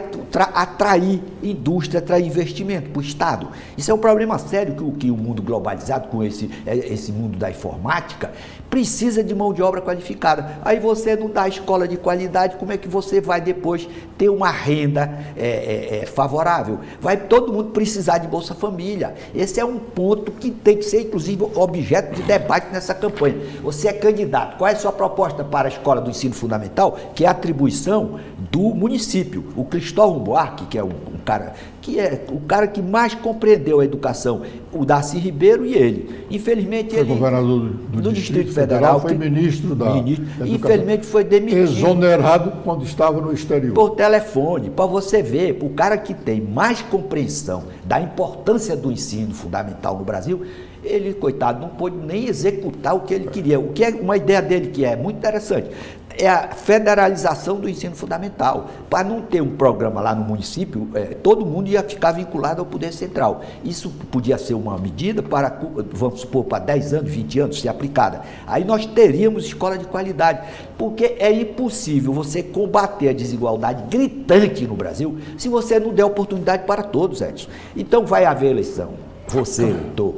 atrair indústria, atrair investimento para o Estado? Isso é um problema sério que o mundo globalizado, com esse mundo da informática, precisa de mão de obra qualificada. Aí você não dá escola de qualidade, como é que você vai depois ter uma renda favorável? Vai todo mundo precisar de Bolsa Família. Esse é um ponto que tem que ser, inclusive, objeto de debate nessa campanha. Você é candidato, qual é a sua proposta para a escola do ensino fundamental, que é a atribuição do município? O Cristóvão Buarque, que é um cara que é o cara que mais compreendeu a educação, o Darcy Ribeiro e ele. Infelizmente, foi ele governador do Distrito Federal, foi ministro da Educação. Infelizmente foi demitido. Exonerado quando estava no exterior. Por telefone, para você ver, o cara que tem mais compreensão da importância do ensino fundamental no Brasil, ele, coitado, não pôde nem executar o que ele queria. O que é uma ideia dele que é muito interessante, é a federalização do ensino fundamental. Para não ter um programa lá no município, todo mundo ia ficar vinculado ao poder central. Isso podia ser uma medida para, vamos supor, para 10 anos, 20 anos, ser aplicada. Aí nós teríamos escola de qualidade, porque é impossível você combater a desigualdade gritante no Brasil se você não der oportunidade para todos, Edson. Então vai haver eleição. Você, eleitor,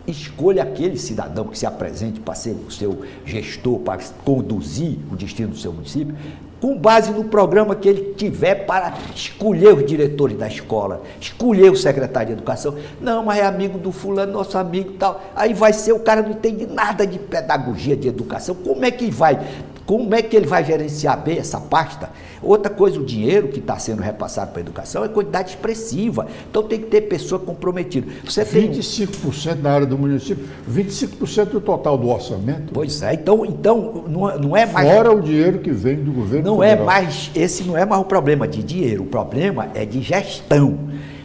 escolha aquele cidadão que se apresente para ser o seu gestor, para conduzir o destino do seu município, com base no programa que ele tiver para escolher os diretores da escola, escolher o secretário de educação. Não, mas é amigo do fulano, nosso amigo e tal. Aí vai ser, o cara não entende nada de pedagogia, de educação. Como é que ele vai gerenciar bem essa pasta? Outra coisa, o dinheiro que está sendo repassado para a educação é quantidade expressiva. Então tem que ter pessoa comprometida. Você 25% na área do município, 25% do total do orçamento. Pois é, então não é mais... Fora o dinheiro que vem do governo federal. Esse não é mais o problema de dinheiro, o problema é de gestão.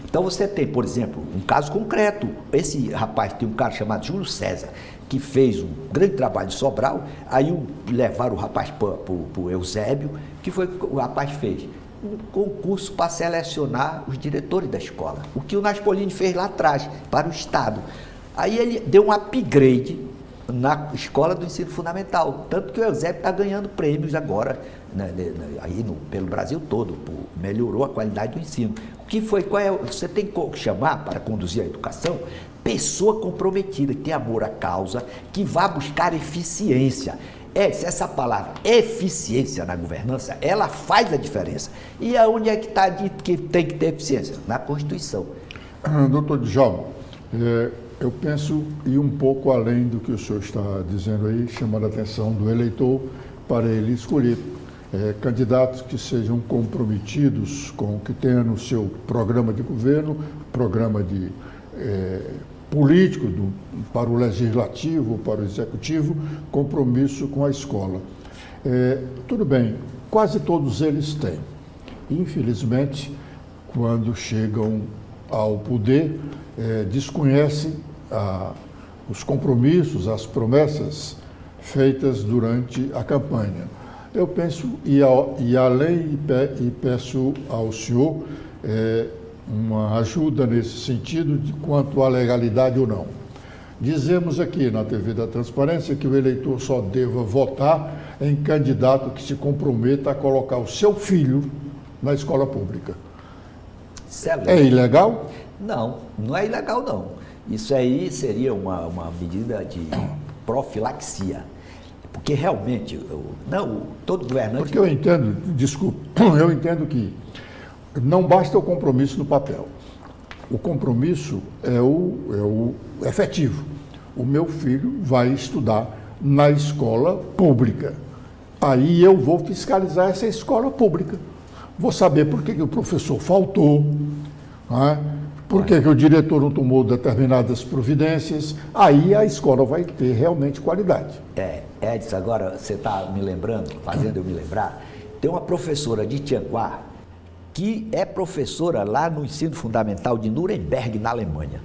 Então você tem, por exemplo, um caso concreto. Esse rapaz, tem um cara chamado Júlio César, que fez um grande trabalho em Sobral, aí levaram o rapaz para o Eusébio, que foi o que o rapaz fez? Um concurso para selecionar os diretores da escola, o que o Naspolini fez lá atrás, para o Estado. Aí ele deu um upgrade na escola do ensino fundamental. Tanto que o Eusébio está ganhando prêmios agora, né, pelo Brasil todo, melhorou a qualidade do ensino. O que foi, você tem que chamar para conduzir a educação pessoa comprometida, que tem amor à causa, que vá buscar eficiência. Essa palavra eficiência na governança, ela faz a diferença. E aonde é que está dito que tem que ter eficiência? Na Constituição. Doutor Djalma, eu penso ir um pouco além do que o senhor está dizendo aí, chamando a atenção do eleitor para ele escolher candidatos que sejam comprometidos com o que tenha no seu programa de governo, programa de político para o legislativo, para o executivo, compromisso com a escola. Tudo bem, quase todos eles têm. Infelizmente, quando chegam ao poder, desconhecem os compromissos, as promessas feitas durante a campanha. Eu penso, e além, e peço ao senhor uma ajuda nesse sentido, de quanto à legalidade ou não. Dizemos aqui na TV da Transparência que o eleitor só deva votar em candidato que se comprometa a colocar o seu filho na escola pública. É ilegal? Não, não é ilegal não. Isso aí seria uma medida de profilaxia. Porque realmente, todo governante... Porque eu entendo, desculpe, eu entendo que não basta o compromisso no papel. O compromisso é o efetivo. O meu filho vai estudar na escola pública. Aí eu vou fiscalizar essa escola pública. Vou saber por que o professor faltou, por que o diretor não tomou determinadas providências. Aí a escola vai ter realmente qualidade. Edson, agora você está me lembrando, fazendo eu me lembrar, tem uma professora de Tianguá que é professora lá no ensino fundamental de Nuremberg, na Alemanha.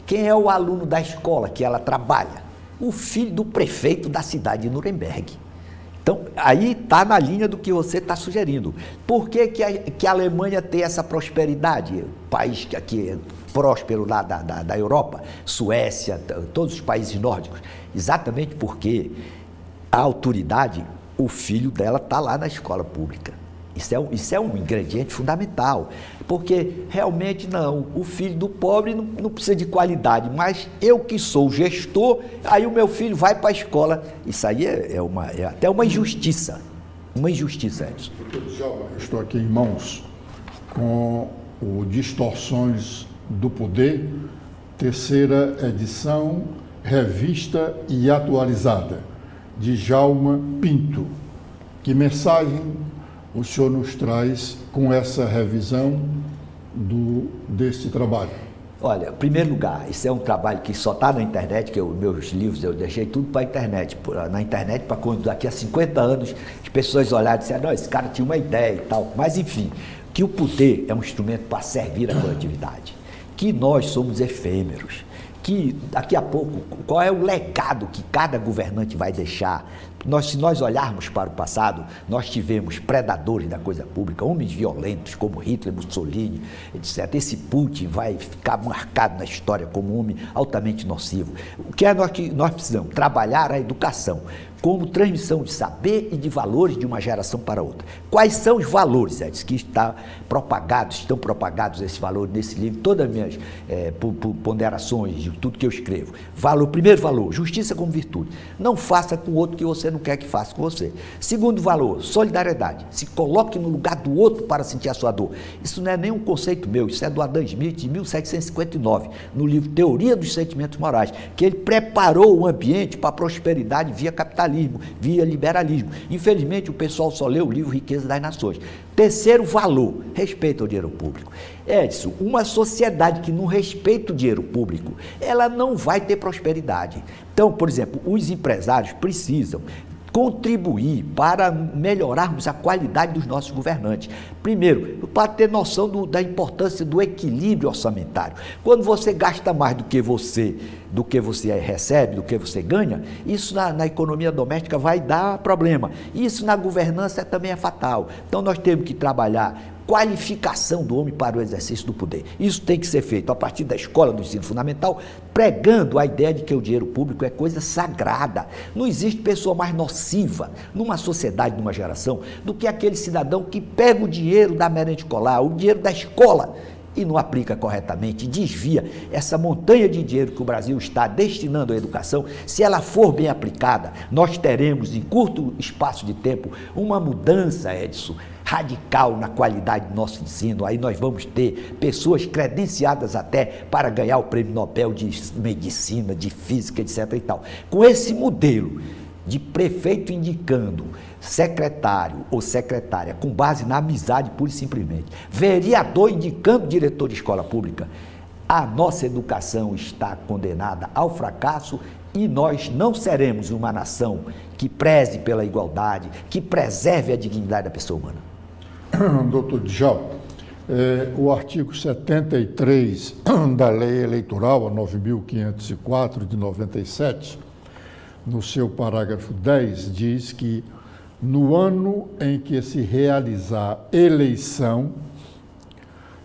Quem é o aluno da escola que ela trabalha? O filho do prefeito da cidade de Nuremberg. Então, aí está na linha do que você está sugerindo. Por que a Alemanha tem essa prosperidade? O país que é próspero lá da Europa, Suécia, todos os países nórdicos. Exatamente porque a autoridade, o filho dela está lá na escola pública. Isso é um ingrediente fundamental, porque realmente o filho do pobre não precisa de qualidade, mas eu que sou gestor, aí o meu filho vai para a escola. Isso aí é até uma injustiça, Edson. Eu estou aqui em mãos com o Distorções do Poder, terceira edição, revista e atualizada, de Djalma Pinto. Que mensagem o senhor nos traz com essa revisão desse trabalho? Olha, em primeiro lugar, isso é um trabalho que só está na internet, que meus livros eu deixei tudo para na internet, para quando daqui a 50 anos as pessoas olharem e disserem, não, esse cara tinha uma ideia e tal. Mas enfim, que o poder é um instrumento para servir a coletividade, que nós somos efêmeros, que daqui a pouco, qual é o legado que cada governante vai deixar? Se nós olharmos para o passado, nós tivemos predadores da coisa pública, homens violentos como Hitler, Mussolini, etc. Esse Putin vai ficar marcado na história como um homem altamente nocivo. O que nós precisamos? Trabalhar a educação como transmissão de saber e de valores de uma geração para outra. Quais são os valores, Edson, que estão propagados esses valores nesse livro, todas as minhas ponderações, de tudo que eu escrevo. Primeiro valor, justiça como virtude. Não faça com o outro que você não quer que faça com você. Segundo valor, solidariedade. Se coloque no lugar do outro para sentir a sua dor. Isso não é nenhum conceito meu, isso é do Adam Smith, de 1759, no livro Teoria dos Sentimentos Morais, que ele preparou o ambiente para a prosperidade via capitalismo, via liberalismo. Infelizmente, o pessoal só lê o livro Riqueza das Nações. Terceiro valor, respeito ao dinheiro público. Edson, uma sociedade que não respeita o dinheiro público, ela não vai ter prosperidade. Então, por exemplo, os empresários precisam contribuir para melhorarmos a qualidade dos nossos governantes. Primeiro, para ter noção da importância do equilíbrio orçamentário. Quando você gasta mais do que você recebe, do que você ganha, isso na economia doméstica vai dar problema. Isso na governança também é fatal. Então nós temos que trabalhar qualificação do homem para o exercício do poder. Isso tem que ser feito a partir da escola do ensino fundamental, pregando a ideia de que o dinheiro público é coisa sagrada. Não existe pessoa mais nociva numa sociedade, numa geração, do que aquele cidadão que pega o dinheiro da merenda escolar, o dinheiro da escola, e não aplica corretamente, desvia essa montanha de dinheiro que o Brasil está destinando à educação. Se ela for bem aplicada, nós teremos, em curto espaço de tempo, uma mudança, Edson, radical na qualidade do nosso ensino. Aí nós vamos ter pessoas credenciadas até para ganhar o Prêmio Nobel de Medicina, de Física, etc. e tal. Com esse modelo de prefeito indicando secretário ou secretária com base na amizade pura e simplesmente, vereador indicando diretor de escola pública, a nossa educação está condenada ao fracasso e nós não seremos uma nação que preze pela igualdade, que preserve a dignidade da pessoa humana. Doutor Djalma, o artigo 73 da Lei Eleitoral, a 9.504 de 97, no seu parágrafo 10, diz que no ano em que se realizar eleição,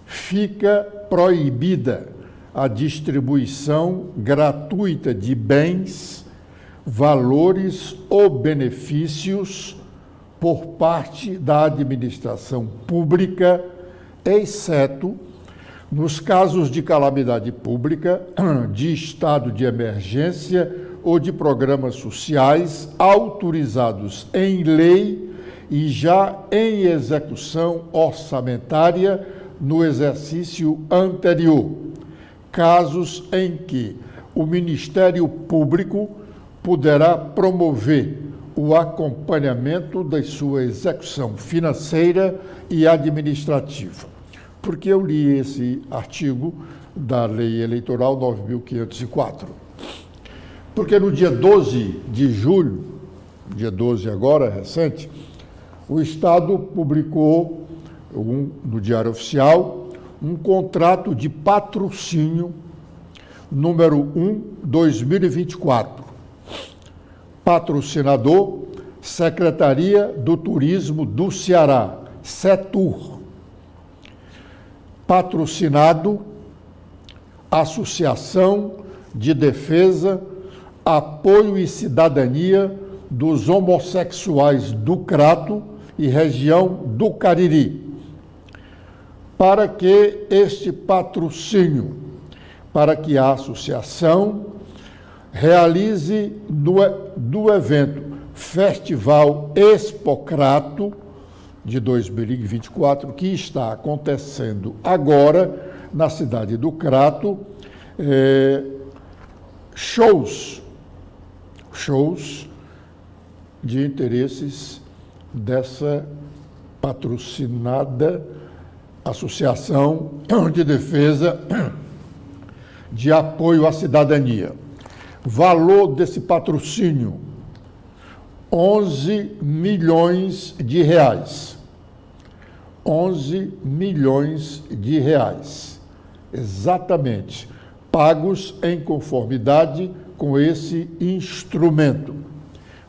fica proibida a distribuição gratuita de bens, valores ou benefícios por parte da administração pública, exceto nos casos de calamidade pública, de estado de emergência ou de programas sociais autorizados em lei e já em execução orçamentária no exercício anterior, casos em que o Ministério Público poderá promover o acompanhamento da sua execução financeira e administrativa. Porque eu li esse artigo da Lei Eleitoral 9.504. Porque no dia 12 de julho, dia 12 agora, recente, o Estado publicou no Diário Oficial um contrato de patrocínio número 1/2024. Patrocinador, Secretaria do Turismo do Ceará, Setur. Patrocinado, Associação de Defesa, Apoio e Cidadania dos Homossexuais do Crato e região do Cariri. Para que este patrocínio, para que a associação realize do evento Festival Expocrato de 2024, que está acontecendo agora na cidade do Crato, shows de interesses dessa patrocinada Associação de Defesa de Apoio à Cidadania. Valor desse patrocínio, 11 milhões de reais. 11 milhões de reais, exatamente, pagos em conformidade com esse instrumento.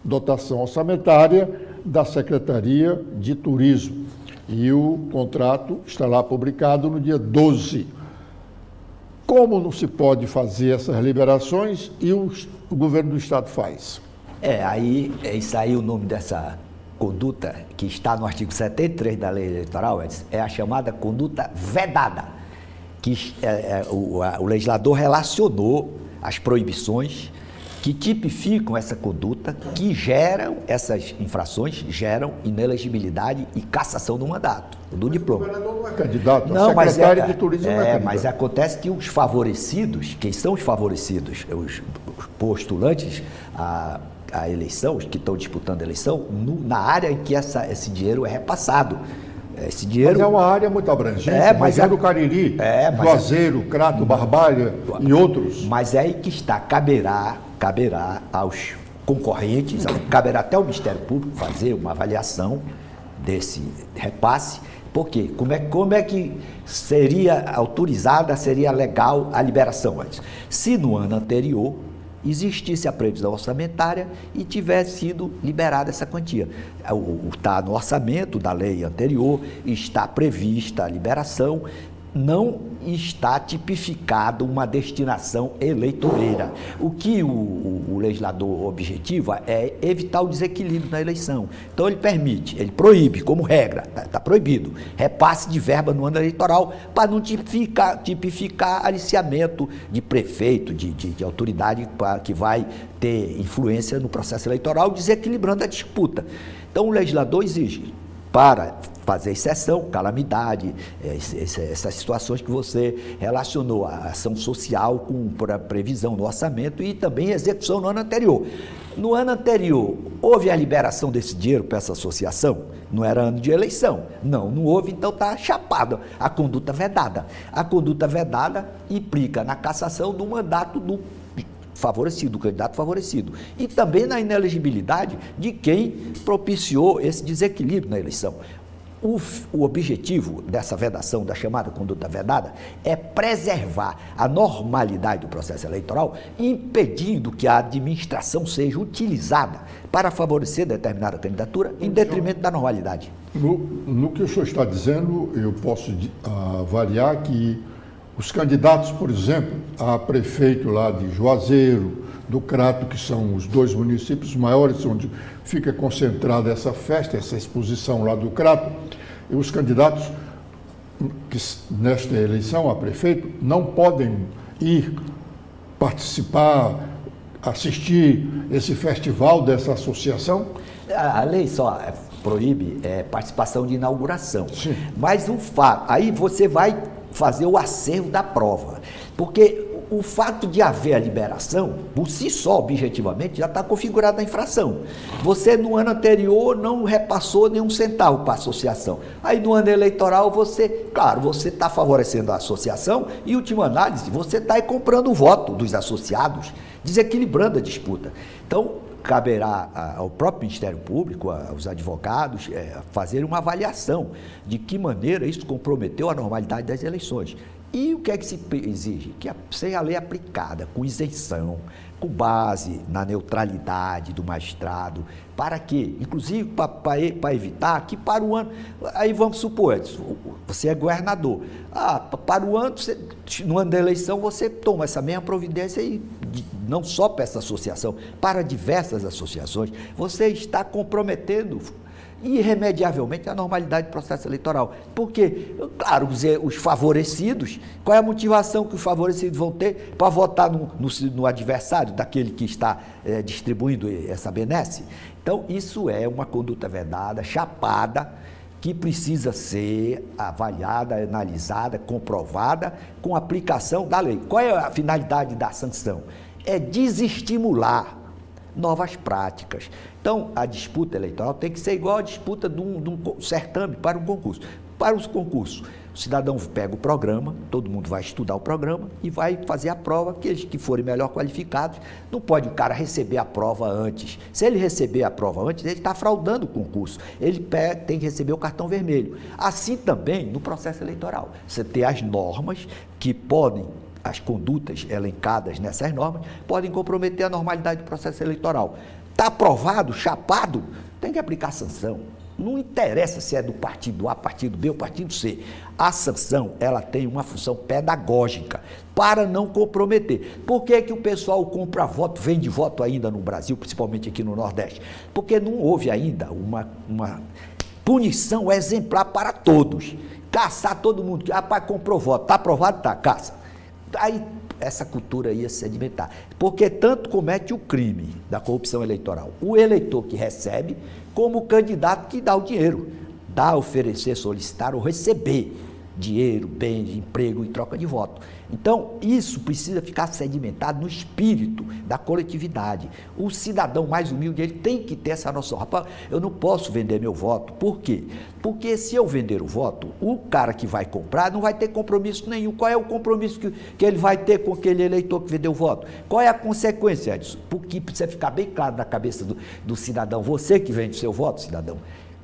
Dotação orçamentária da Secretaria de Turismo. E o contrato está lá publicado no dia 12. Como não se pode fazer essas liberações e o governo do Estado faz? Isso aí o nome dessa conduta que está no artigo 73 da Lei Eleitoral é a chamada conduta vedada, que o legislador relacionou as proibições que tipificam essa conduta, que geram essas infrações, geram inelegibilidade e cassação do mandato, do diploma. O governador não é candidato, a secretária de turismo não é candidato. Mas acontece que os favorecidos, quem são os favorecidos? Os postulantes à eleição, os que estão disputando a eleição, na área em que esse dinheiro é repassado. Esse dinheiro... Mas é uma área muito abrangente, mas é do Cariri, Juazeiro, Crato, Barbalha e outros. Mas é aí que está, caberá aos concorrentes, caberá até ao Ministério Público fazer uma avaliação desse repasse, porque como é que seria autorizada, seria legal a liberação antes? Se no ano anterior existisse a previsão orçamentária e tivesse sido liberada essa quantia. Está no orçamento da lei anterior, está prevista a liberação, não está tipificado uma destinação eleitoreira. O que o legislador objetiva é evitar o desequilíbrio na eleição. Então ele permite, ele proíbe, como regra, está proibido, repasse de verba no ano eleitoral para não tipificar aliciamento de prefeito, de autoridade que vai ter influência no processo eleitoral, desequilibrando a disputa. Então o legislador exige, para fazer exceção, calamidade, essas situações que você relacionou, a ação social com a previsão no orçamento e também execução no ano anterior. No ano anterior, houve a liberação desse dinheiro para essa associação? Não era ano de eleição. Não houve, então está chapado. A conduta vedada. A conduta vedada implica na cassação do mandato do favorecido, do candidato favorecido. E também na inelegibilidade de quem propiciou esse desequilíbrio na eleição. O objetivo dessa vedação, da chamada conduta vedada, é preservar a normalidade do processo eleitoral, impedindo que a administração seja utilizada para favorecer determinada candidatura em detrimento da normalidade. No que o senhor está dizendo, eu posso avaliar que os candidatos, por exemplo, a prefeito lá de Juazeiro, do Crato, que são os dois municípios maiores onde fica concentrada essa festa, essa exposição lá do Crato, e os candidatos que nesta eleição a prefeito não podem ir participar, assistir esse festival dessa associação? A lei só proíbe participação de inauguração. Sim. Mas o fato, aí você vai fazer o acervo da prova, porque o fato de haver a liberação, por si só, objetivamente, já está configurada a infração. Você, no ano anterior, não repassou nenhum centavo para a associação. Aí, no ano eleitoral, você está favorecendo a associação e, última análise, você está comprando o voto dos associados, desequilibrando a disputa. Então, caberá ao próprio Ministério Público, aos advogados, fazer uma avaliação de que maneira isso comprometeu a normalidade das eleições. E o que é que se exige? Que seja a lei aplicada com isenção, com base na neutralidade do magistrado, para que, inclusive para evitar que para o ano, aí vamos supor, você é governador, para o ano, no ano da eleição, você toma essa mesma providência e não só para essa associação, para diversas associações, você está comprometendo irremediavelmente a normalidade do processo eleitoral. Porque, claro, os favorecidos, qual é a motivação que os favorecidos vão ter para votar no adversário, daquele que está distribuindo essa benesse? Então, isso é uma conduta vedada, chapada, que precisa ser avaliada, analisada, comprovada com aplicação da lei. Qual é a finalidade da sanção? É desestimular novas práticas. Então, a disputa eleitoral tem que ser igual à disputa de um certame para um concurso. Para os concursos, o cidadão pega o programa, todo mundo vai estudar o programa e vai fazer a prova, aqueles que forem melhor qualificados. Não pode o cara receber a prova antes. Se ele receber a prova antes, ele está fraudando o concurso. Ele tem que receber o cartão vermelho. Assim também no processo eleitoral. Você tem as normas que podem, as condutas elencadas nessas normas, podem comprometer a normalidade do processo eleitoral. Está aprovado, chapado, tem que aplicar sanção. Não interessa se é do partido A, partido B ou partido C. A sanção, ela tem uma função pedagógica para não comprometer. Por que que o pessoal compra voto, vende voto ainda no Brasil, principalmente aqui no Nordeste? Porque não houve ainda uma punição exemplar para todos. Caçar todo mundo. Rapaz, comprou voto, está aprovado? Está, caça. Aí essa cultura ia sedimentar, porque tanto comete o crime da corrupção eleitoral o eleitor que recebe, como o candidato que dá o dinheiro, oferecer, solicitar ou receber dinheiro, bens, emprego em troca de voto. Então, isso precisa ficar sedimentado no espírito da coletividade. O cidadão mais humilde, ele tem que ter essa noção. Rapaz, eu não posso vender meu voto. Por quê? Porque se eu vender o voto, o cara que vai comprar não vai ter compromisso nenhum. Qual é o compromisso que ele vai ter com aquele eleitor que vendeu o voto? Qual é a consequência disso? Porque precisa ficar bem claro na cabeça do cidadão, você que vende o seu voto, cidadão.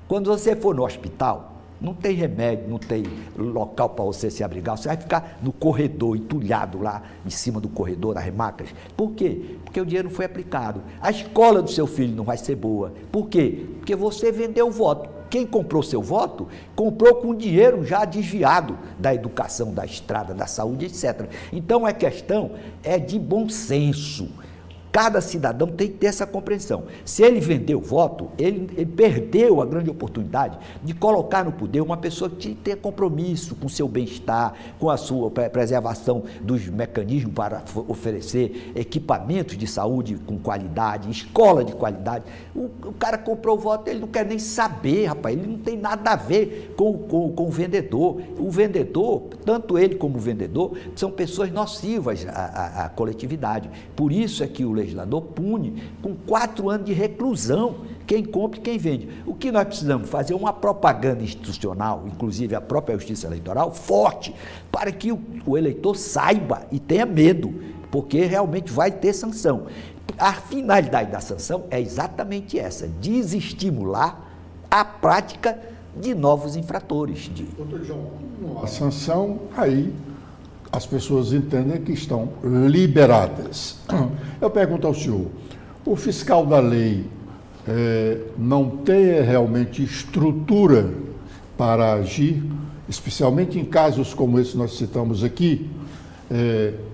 Quando você for no hospital, Não tem remédio, não tem local para você se abrigar. Você vai ficar no corredor, entulhado lá em cima do corredor, das remacas. Por quê? Porque o dinheiro não foi aplicado. A escola do seu filho não vai ser boa. Por quê? Porque você vendeu o voto. Quem comprou seu voto, comprou com dinheiro já desviado da educação, da estrada, da saúde, etc. Então, a questão é de bom senso. Cada cidadão tem que ter essa compreensão. Se ele vendeu o voto, ele perdeu a grande oportunidade de colocar no poder uma pessoa que tenha compromisso com o seu bem-estar, com a sua preservação dos mecanismos para oferecer equipamentos de saúde com qualidade, escola de qualidade. O cara comprou o voto, ele não quer nem saber, rapaz, ele não tem nada a ver com o vendedor. O vendedor, tanto ele como o vendedor, são pessoas nocivas à coletividade. Por isso é que o legislador pune com 4 anos de reclusão quem compra e quem vende. O que nós precisamos fazer? Uma propaganda institucional, inclusive a própria Justiça Eleitoral, forte, para que o eleitor saiba e tenha medo, porque realmente vai ter sanção. A finalidade da sanção é exatamente essa, desestimular a prática de novos infratores. Doutor João, a sanção aí as pessoas entendem que estão liberadas. Eu pergunto ao senhor, o fiscal da lei não tem realmente estrutura para agir, especialmente em casos como esse que nós citamos aqui,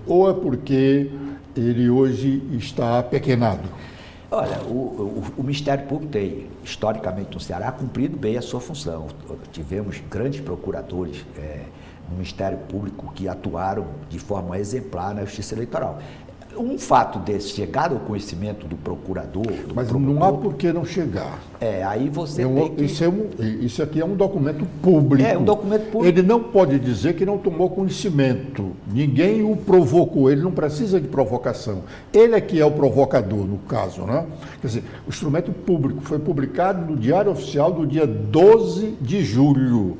ou é porque ele hoje está apequenado? Olha, o Ministério Público tem, historicamente no Ceará, cumprido bem a sua função. Tivemos grandes procuradores no Ministério Público que atuaram de forma exemplar na Justiça Eleitoral. Um fato desse chegar ao conhecimento do procurador... Mas não há por que não chegar. Aí você tem que... Isso aqui é um documento público. É um documento público. Ele não pode dizer que não tomou conhecimento. Ninguém o provocou, ele não precisa de provocação. Ele é que é o provocador, no caso, né? Quer dizer, o instrumento público foi publicado no Diário Oficial do dia 12 de julho.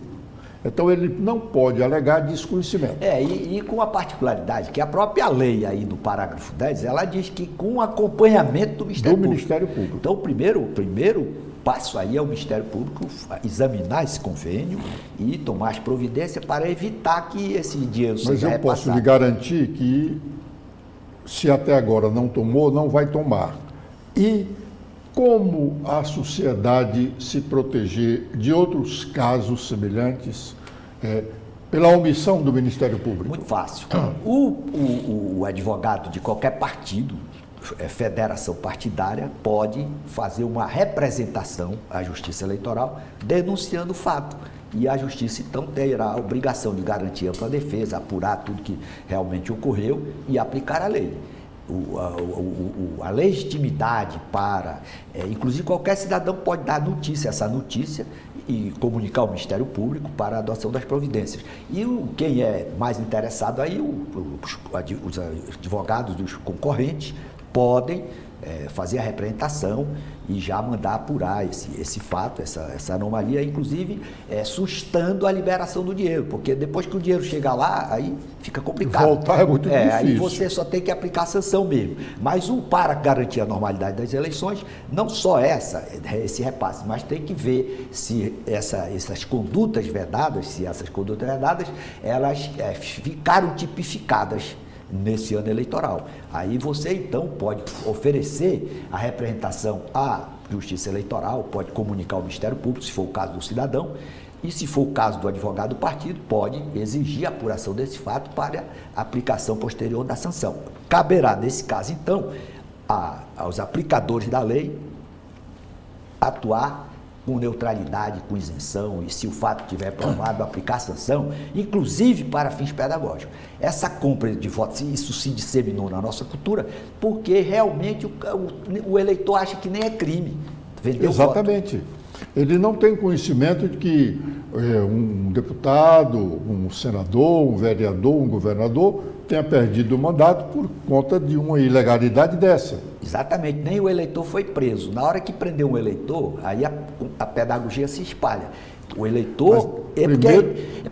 Então, ele não pode alegar desconhecimento. E com a particularidade que a própria lei aí no parágrafo 10, ela diz que com acompanhamento do Ministério Público. Então, o primeiro passo aí é o Ministério Público examinar esse convênio e tomar as providências para evitar que esse dinheiro seja repassado. Mas eu posso lhe garantir que, se até agora não tomou, não vai tomar. E como a sociedade se proteger de outros casos semelhantes pela omissão do Ministério Público? Muito fácil. O advogado de qualquer partido, federação partidária, pode fazer uma representação à Justiça Eleitoral denunciando o fato. E a Justiça, então, terá a obrigação de garantir ampla defesa, apurar tudo que realmente ocorreu e aplicar a lei. A legitimidade para, inclusive qualquer cidadão pode dar essa notícia e comunicar ao Ministério Público para a adoção das providências. E quem é mais interessado aí, os advogados dos concorrentes podem fazer a representação e já mandar apurar esse fato, essa anomalia, inclusive sustando a liberação do dinheiro, porque depois que o dinheiro chega lá, aí fica complicado. Voltar é muito difícil. Aí você só tem que aplicar a sanção mesmo. Mas para garantir a normalidade das eleições, não só esse repasse, mas tem que ver se essas condutas vedadas, elas ficaram tipificadas nesse ano eleitoral. Aí você, então, pode oferecer a representação à Justiça Eleitoral, pode comunicar ao Ministério Público, se for o caso do cidadão, e se for o caso do advogado do partido, pode exigir a apuração desse fato para a aplicação posterior da sanção. Caberá, nesse caso, então, aos aplicadores da lei atuar com neutralidade, com isenção, e se o fato tiver provado, aplicar sanção, inclusive para fins pedagógicos. Essa compra de votos, isso se disseminou na nossa cultura, porque realmente o eleitor acha que nem é crime vender o voto. Exatamente. Ele não tem conhecimento de que um deputado, um senador, um vereador, um governador tenha perdido o mandato por conta de uma ilegalidade dessa. Exatamente, nem o eleitor foi preso. Na hora que prendeu um eleitor, aí a pedagogia se espalha. O eleitor...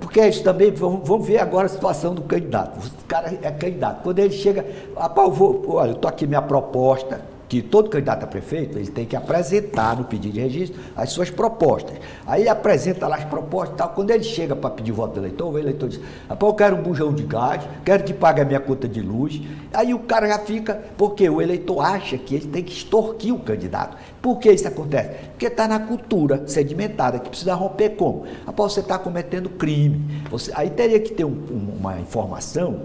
Porque isso também... Vamos ver agora a situação do candidato. O cara é candidato. Quando ele chega... Rapaz, olha, eu estou aqui minha proposta, que todo candidato a prefeito ele tem que apresentar no pedido de registro as suas propostas. Aí ele apresenta lá as propostas e tal. Quando ele chega para pedir voto do eleitor, o eleitor diz: rapaz, eu quero um bujão de gás, quero que pague a minha conta de luz. Aí o cara já fica, porque o eleitor acha que ele tem que extorquir o candidato. Por que isso acontece? Porque está na cultura sedimentada, que precisa romper como? Rapaz, você está cometendo crime. Aí teria que ter uma informação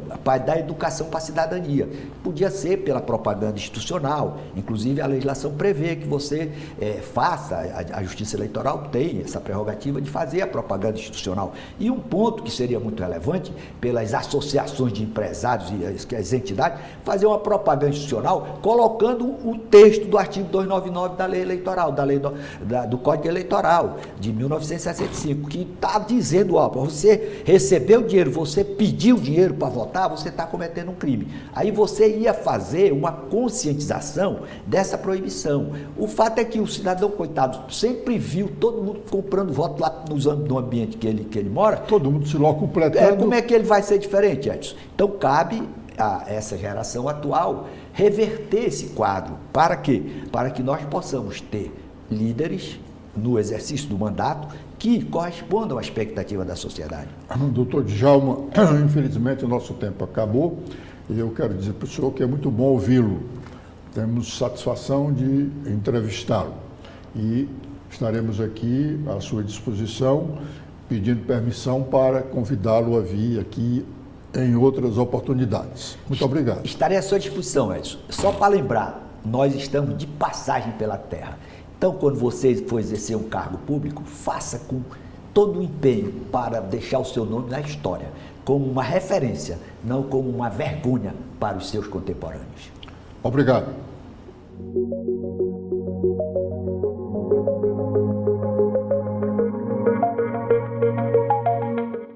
da educação para a cidadania. Podia ser pela propaganda institucional, inclusive a legislação prevê que você faça, a Justiça Eleitoral tem essa prerrogativa de fazer a propaganda institucional. E um ponto que seria muito relevante, pelas associações de empresários e as entidades, fazer uma propaganda institucional colocando o texto do artigo 299 da lei eleitoral, da lei do Código Eleitoral de 1965, que está dizendo, ó, você recebeu dinheiro, você pediu dinheiro para votar, você está cometendo um crime. Aí você ia fazer uma conscientização dessa proibição. O fato é que o cidadão, coitado, sempre viu todo mundo comprando voto lá no ambiente que ele mora. Todo mundo se locupletando. Como é que ele vai ser diferente, Edson? Então cabe a essa geração atual reverter esse quadro. Para quê? Para que nós possamos ter líderes no exercício do mandato que correspondam à expectativa da sociedade. Doutor Djalma, infelizmente o nosso tempo acabou e eu quero dizer para o senhor que é muito bom ouvi-lo. Temos satisfação de entrevistá-lo e estaremos aqui à sua disposição pedindo permissão para convidá-lo a vir aqui em outras oportunidades. Muito obrigado. Estarei à sua disposição, Edson. Só para lembrar, nós estamos de passagem pela terra. Então, quando você for exercer um cargo público, faça com todo o empenho para deixar o seu nome na história, como uma referência, não como uma vergonha para os seus contemporâneos. Obrigado.